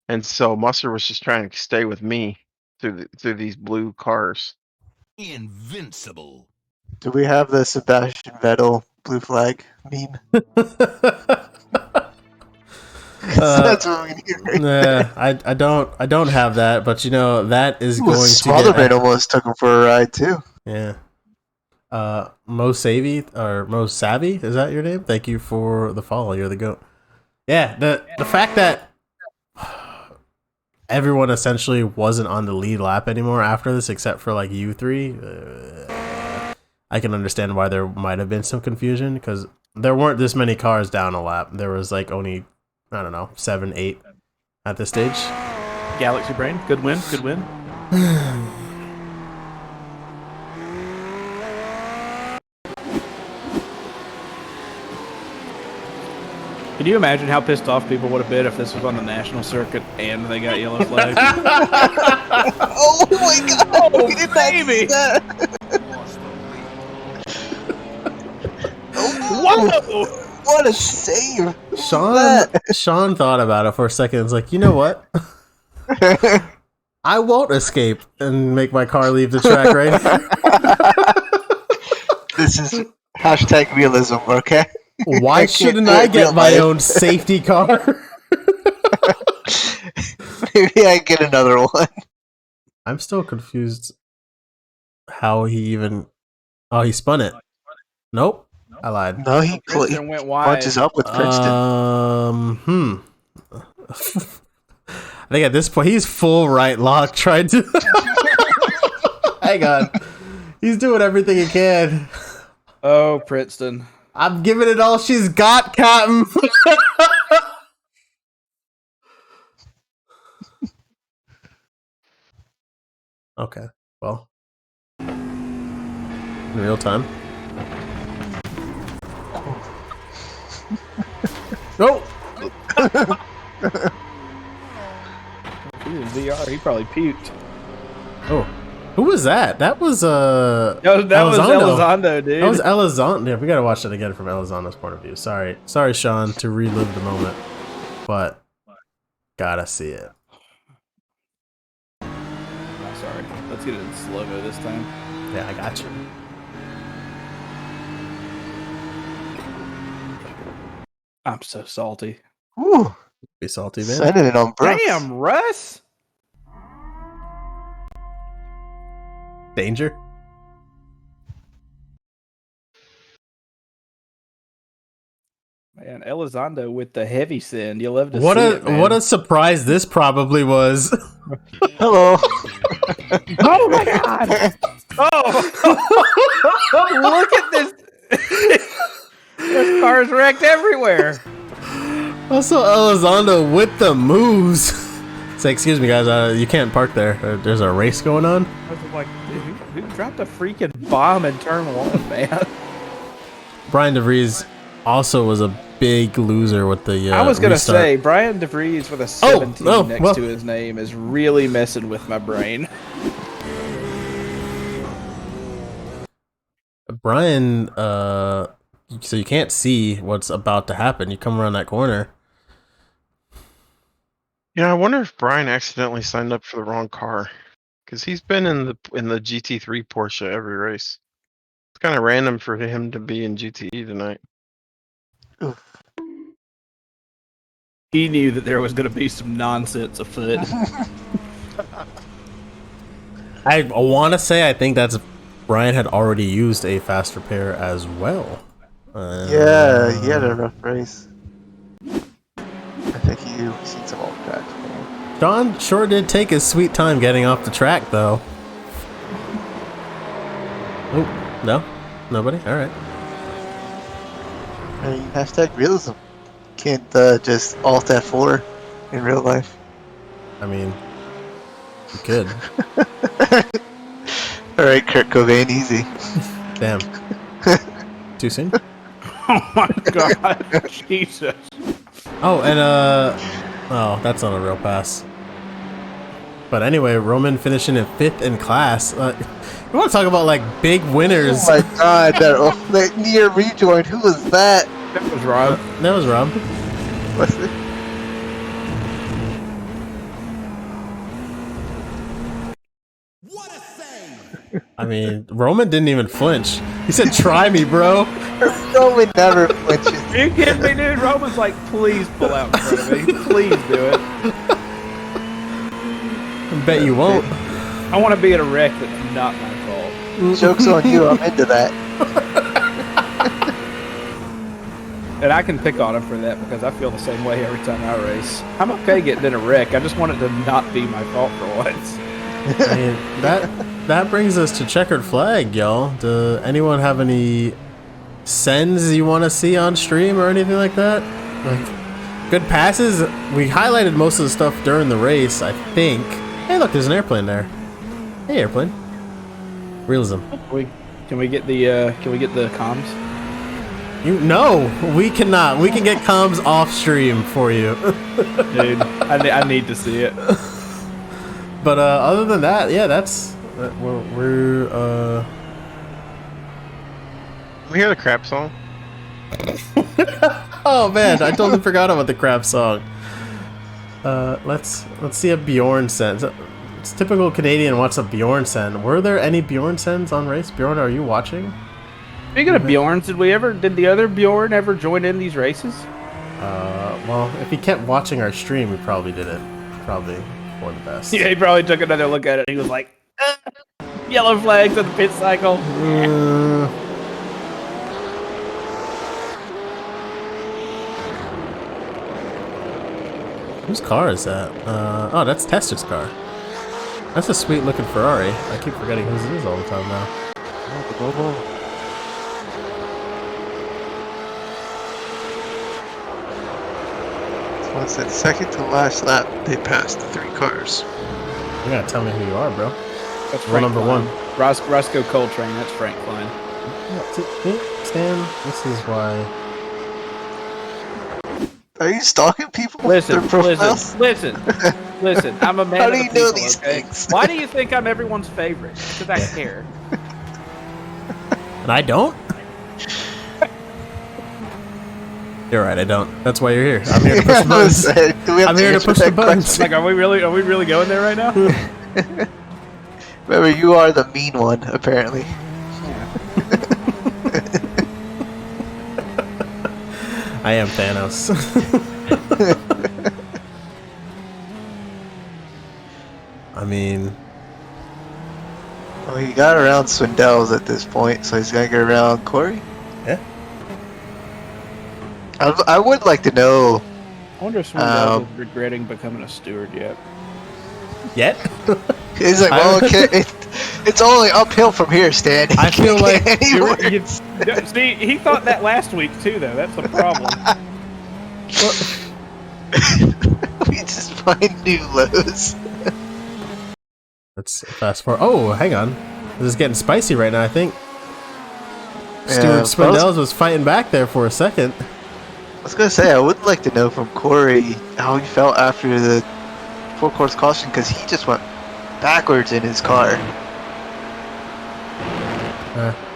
And so Musser was just trying to stay with me through these blue cars. Invincible. Do we have the Sebastian Vettel blue flag meme. That's what we need right there. I don't have that, but you know that is going to Smotherman almost took him for a ride too. Yeah. Mo Savvy or Mo Savvy, is that your name? Thank you for the follow. You're the GOAT. Yeah, the fact that everyone essentially wasn't on the lead lap anymore after this, except for like you three. I can understand why there might have been some confusion because there weren't this many cars down a lap. There was like only, I don't know, 7, 8 at this stage. Galaxy Brain, good win, good win. Can you imagine how pissed off people would have been if this was on the national circuit and they got yellow flags? Oh my god! Oh, we did baby! that. Whoa! What a save! Sean thought about it for a second. It's like, you know what? I won't escape and make my car leave the track right here. This is hashtag realism, okay? Why shouldn't I get my own safety car? Maybe I get another one. I'm still confused how he even... Oh, he spun it. Nope. I lied. No, he went wide. punches up with Princeton. I think at this point, he's full right lock trying to... Hang on. He's doing everything he can. Oh, Princeton. I'm giving it all she's got, Captain. Okay, well. In real time. No! He was VR, he probably puked. Oh. Who was that? That was That was Elizondo, dude. That was Elizondo. Yeah, we gotta watch that again from Elizondo's point of view. Sorry, Sean, to relive the moment, but gotta see it. I'm sorry. Let's get it in slow-mo this time. Yeah, I got you. I'm so salty. Woo. Be salty, man. Sending it on Brooks. Damn, Russ! Danger. Man, Elizondo with the heavy send. You'll love to What see a it, man. what a surprise this probably was. Hello. Oh my god! Oh! Look at this! There's cars wrecked everywhere. Also, Elizondo with the moves. Say, excuse me, guys. You can't park there. There's a race going on. I was like, dude, who dropped a freaking bomb in turn 1, man? Brian DeVries also was a big loser with the I was gonna restart. say Brian DeVries with a 17 next to his name is really messing with my brain. Brian, so you can't see what's about to happen. You come around that corner. Yeah, I wonder if Brian accidentally signed up for the wrong car, because he's been in the GT3 Porsche every race. It's kind of random for him to be in GTE tonight. Oof. He knew that there was going to be some nonsense afoot. I want to say I think that's Brian had already used a fast repair as well. Yeah, he had a rough race. I think you've seen some old tracks. John sure did take his sweet time getting off the track, though. Oh, no? Nobody? Alright. I mean, hashtag realism. Can't just alt F4 in real life. I mean, you could. Alright, Kurt Cobain, easy. Damn. Too soon? Oh my god, Jesus. Oh, and oh, that's not a real pass. But anyway, Roman finishing in 5th in class. You want to talk about like big winners? Oh my god, that near rejoin. Who was that? That was Rob. That was Rob. Was it? I mean, Roman didn't even flinch. He said, "Try me, bro." Roman never flinches. Are you kidding me, dude? Roman's like, please pull out in front of me. Please do it. I bet you won't. I want to be in a wreck that's not my fault. Joke's on you. I'm into that. And I can pick on him for that because I feel the same way every time I race. I'm okay getting in a wreck. I just want it to not be my fault for once. I mean, that brings us to checkered flag, y'all. Do anyone have any sends you want to see on stream or anything like that? Like, good passes. We highlighted most of the stuff during the race, I think. Hey, look, there's an airplane there. Hey, airplane. Realism. Can we get the comms? No, we cannot. We can get comms off stream for you. Dude, I need to see it. But other than that, yeah, that's we're We hear the crap song. Oh man, I totally forgot about the crap song. Let's see a Bjorn send. It's typical Canadian. What's a Bjorn send? Were there any Bjorn sends on race? Bjorn, are you watching? Speaking of Bjorns, did the other Bjorn ever join in these races? Well, if he kept watching our stream, he probably did it. Probably for the best. Yeah, he probably took another look at it. And he was like, yellow flags on the pit cycle. Whose car is that? Oh, that's Tester's car. That's a sweet looking Ferrari. I keep forgetting whose it is all the time now. Once that second to last lap, they passed the 3 cars. You gotta tell me who you are, bro. That's Rule number Klein. 1. Roscoe Coltrane, that's Frank Klein. Stan, this is why. Are you stalking people? Listen, Their profiles? listen. I'm a man How of do the you know people, these okay? things? Why do you think I'm everyone's favorite? Because I care. And I don't? You're right, I don't. That's why you're here. I'm here to push the buttons. I'm here to push the buttons. Like, are we really going there right now? Remember, you are the mean one, apparently. I am Thanos. I mean... Well, he got around Swindell's at this point, so he's got to get around Cory. Yeah. I would like to know... I wonder if Swindell is regretting becoming a steward yet. Yet? He's like, well, it's only uphill from here, Stan. I feel like... See, he thought that last week, too, though. That's the problem. We just find new lows. Let's fast forward. Oh, hang on. This is getting spicy right now, I think. Yeah, Stuart Swindells was fighting back there for a second. I was going to say, I would like to know from Cory how he felt after the full-course caution, because he just went backwards in his car.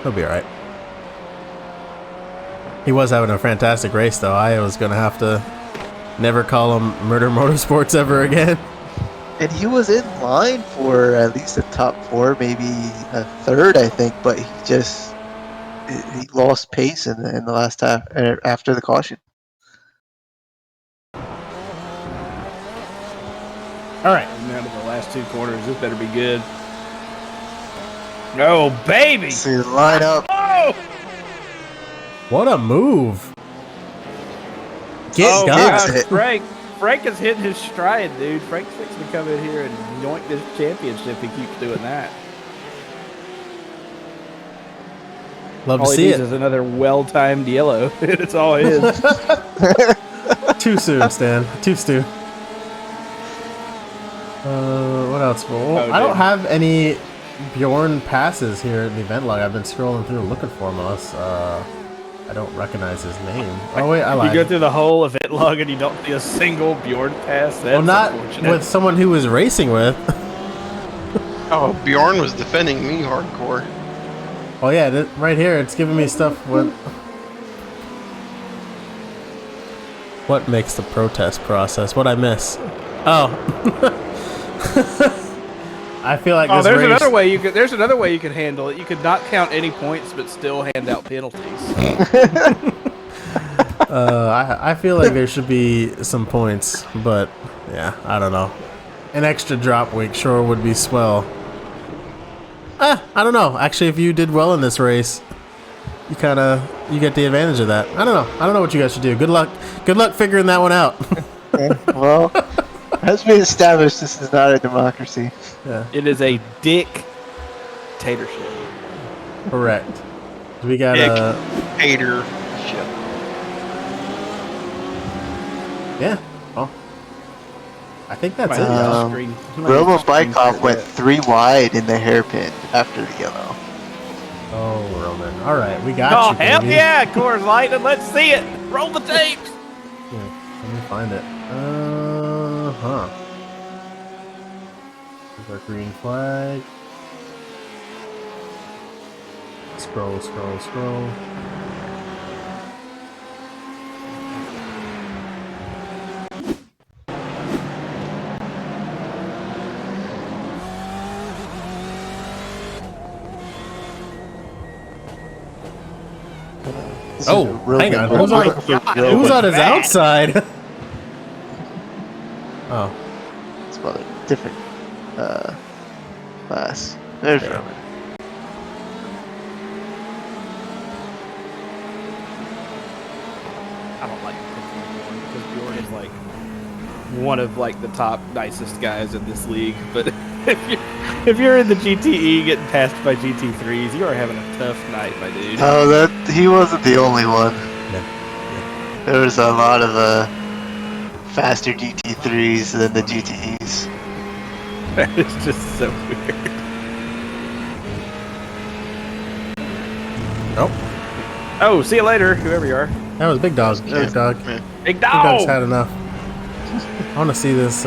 He'll be alright. He was having a fantastic race, though. I was going to have to never call him Murder Motorsports ever again. And he was in line for at least a top 4, maybe a third, I think, but he lost pace in the last half after the caution. All right, now to the last 2 corners. This better be good. Oh, baby! See the lineup. Oh! What a move! Get God, Frank is hitting his stride, dude. Frank's fixing to come in here and yoink this championship. He keeps doing that. Love all to he see needs it. is another well-timed yellow. It's all his. Too soon, Stan. Too soon. What else? Well, I don't have any Bjorn passes here in the event log. I've been scrolling through looking for him. Unless I don't recognize his name. Oh wait, I lied. You go through the whole event log and you don't see a single Bjorn pass. That's well, not with someone who was racing with. Oh, Bjorn was defending me hardcore. Oh yeah, right here it's giving me stuff with. What makes the protest process? What'd I miss? Oh. I feel like there's race... another way you could. There's another way you could handle it. You could not count any points, but still hand out penalties. I feel like there should be some points, but yeah, I don't know. An extra drop week sure would be swell. I don't know. Actually, if you did well in this race, you get the advantage of that. I don't know. I don't know what you guys should do. Good luck. Good luck figuring that one out. Well, as we established, this is not a democracy. Yeah. It is a dictatorship. Correct. We got Dictatorship. Yeah. Well, I think that's it. Roman Bykov went 3 wide in the hairpin after the yellow. Oh, Roman. All right, we got you, hell baby. yeah, Coors Light, and let's see it. Roll the tapes. Yeah, let me find it. There's our green flag. Scroll. Hang on. Who's on his outside? Oh. It's about a different class. There's Roman. I don't like Bjorn because Bjorn is like one of like the top nicest guys in this league. But if you're in the GTE getting passed by GT3s, you are having a tough night, my dude. Oh, he wasn't the only one. Yeah. There was a lot of faster GT3s than the GTEs. That is just so weird. Oh, see you later, whoever you are. That was Big Dog. Big Dog. Big Big Dog's Dog! had enough. I want to see this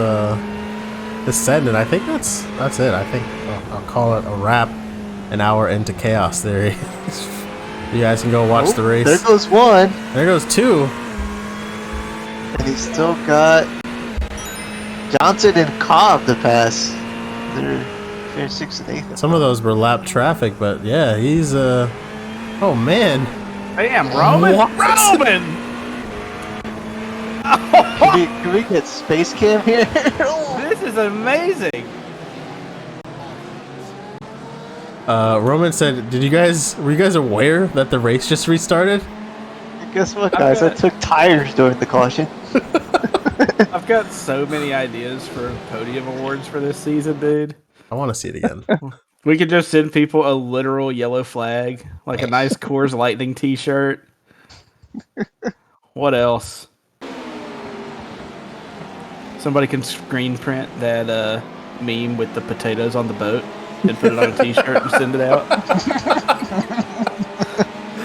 send, and I think that's it. I think I'll call it a wrap. An hour into Chaos Theory. You guys can go watch the race. There goes one. There goes two. And he's still got Johnson and Cobb to pass. They're 6th and 8th. Some of those were lap traffic, but yeah, he's oh man. Damn, Roman! What? Roman! Can we get Space Cam here? This is amazing! Roman said, were you guys aware that the race just restarted? Guess what, guys? I took tires during the caution. I've got so many ideas for podium awards for this season, dude. I want to see it again. We could just send people a literal yellow flag, like a nice Coors Lightning t-shirt. What else? Somebody can screen print that meme with the potatoes on the boat and put it on a t-shirt and send it out.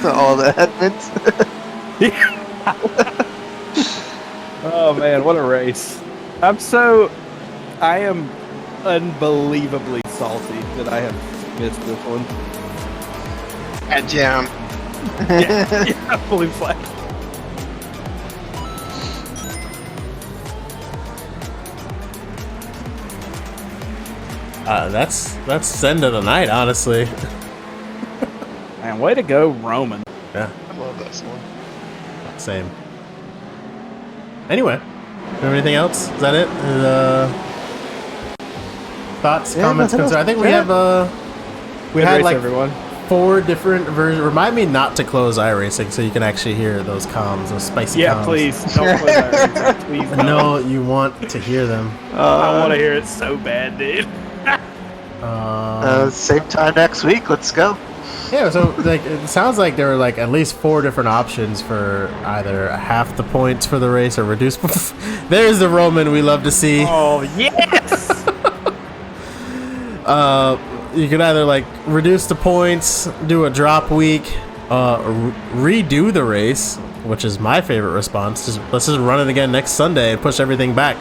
To all the admins. Oh man, what a race. I am unbelievably salty that I have missed this one. At jam. Yeah, blue flag. That's send of the night, honestly. Man, way to go, Roman. Yeah, I love that song. same. Anyway, anything else? Is that it? Thoughts, comments, concerns? I think we have we Good had race, like everyone. 4 different versions. Remind me not to close iRacing so you can actually hear those comms, those spicy comms. Yeah, please don't play that. Please don't. No, you want to hear them. I want to hear it so bad, dude. Same time next week. Let's go. Yeah, so like it sounds like there were like at least 4 different options for either half the points for the race or reduce. There's the Roman we love to see. Oh yes. You can either like reduce the points, do a drop week, redo the race, which is my favorite response. Let's just run it again next Sunday and push everything back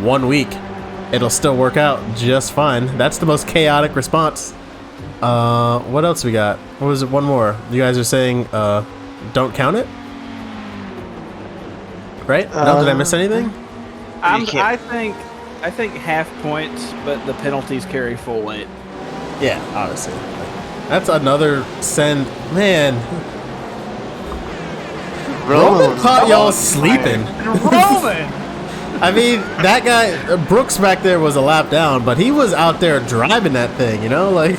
1 week. It'll still work out just fine. That's the most chaotic response. What else we got? What was it? One more. You guys are saying don't count it, right? No, did I miss anything? I I think half points, but the penalties carry full weight. Yeah, honestly. That's another send. Man. Roman caught y'all sleeping. Roman! I mean, that guy, Brooks back there was a lap down, but he was out there driving that thing, you know? Like,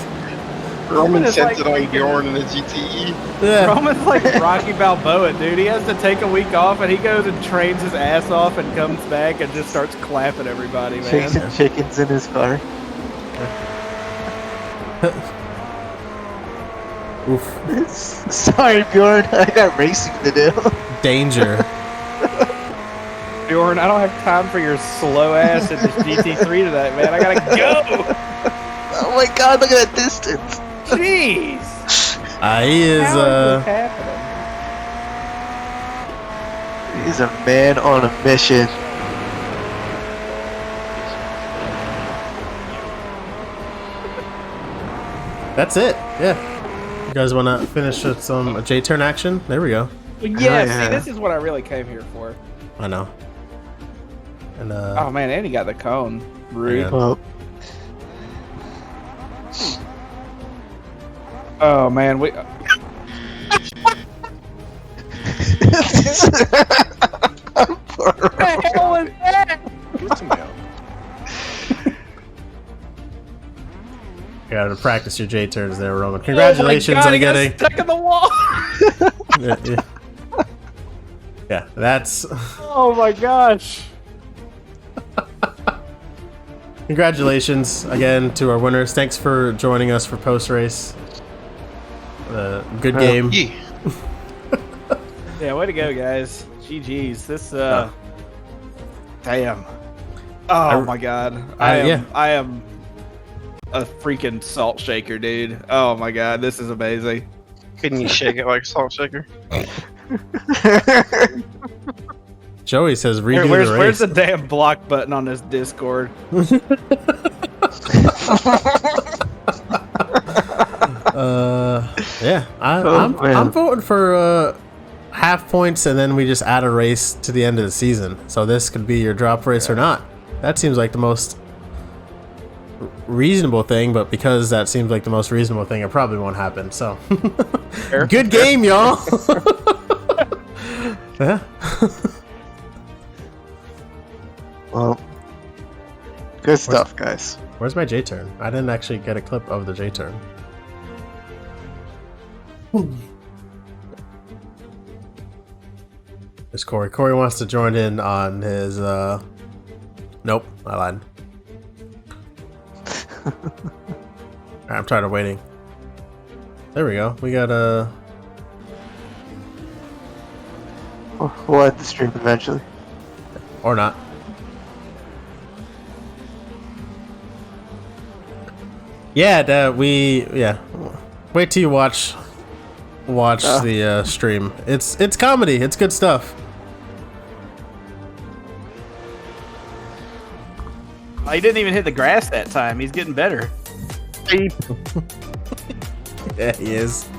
Roman is sent like it on freaking- Bjorn in the GTE. yeah. Roman's like Rocky Balboa, dude. He has to take a week off, and he goes and trains his ass off and comes back and just starts clapping everybody, man. Chasing chickens in his car. Oof. Sorry, Bjorn. I got racing to do. Danger. Bjorn, I don't have time for your slow ass in this GT3 tonight, man. I gotta go. Oh my god, look at that distance. Jeez. He is, How is this happening? He's a man on a mission. that's it. Yeah. You guys want to finish with some J-turn action? There we go. Yeah, yeah. see, this is what I really came here for. I know. And, Oh man, and he got the cone. Rude. Yeah. Well, Oh man, we. What the hell was that? You gotta practice your J-turns there, Roman. Congratulations oh my God, on he got getting... stuck in the wall. Yeah, that's... Oh my gosh. Congratulations again to our winners. Thanks for joining us for post-race. Good game. Yeah. Yeah, way to go, guys. GG's. This damn. Oh my god. I am a freaking salt shaker, dude. Oh my god, this is amazing. Couldn't you shake it like a salt shaker? Joey says redo the race. Where's the damn block button on this Discord? Yeah, I'm voting for half points, and then we just add a race to the end of the season. So this could be your drop race or not. That seems like the most reasonable thing, but because that seems like the most reasonable thing, it probably won't happen. So good game, y'all. Yeah. well, good stuff, guys. Where's my J-turn? I didn't actually get a clip of the J-turn. There's Cory. Cory wants to join in on his, nope, I lied. Alright, I'm tired of waiting. There we go. We got, We'll end the stream eventually. or not. Yeah, wait till you watch the stream. It's comedy. It's good stuff. Oh, he didn't even hit the grass that time. He's getting better. Yeah, he is.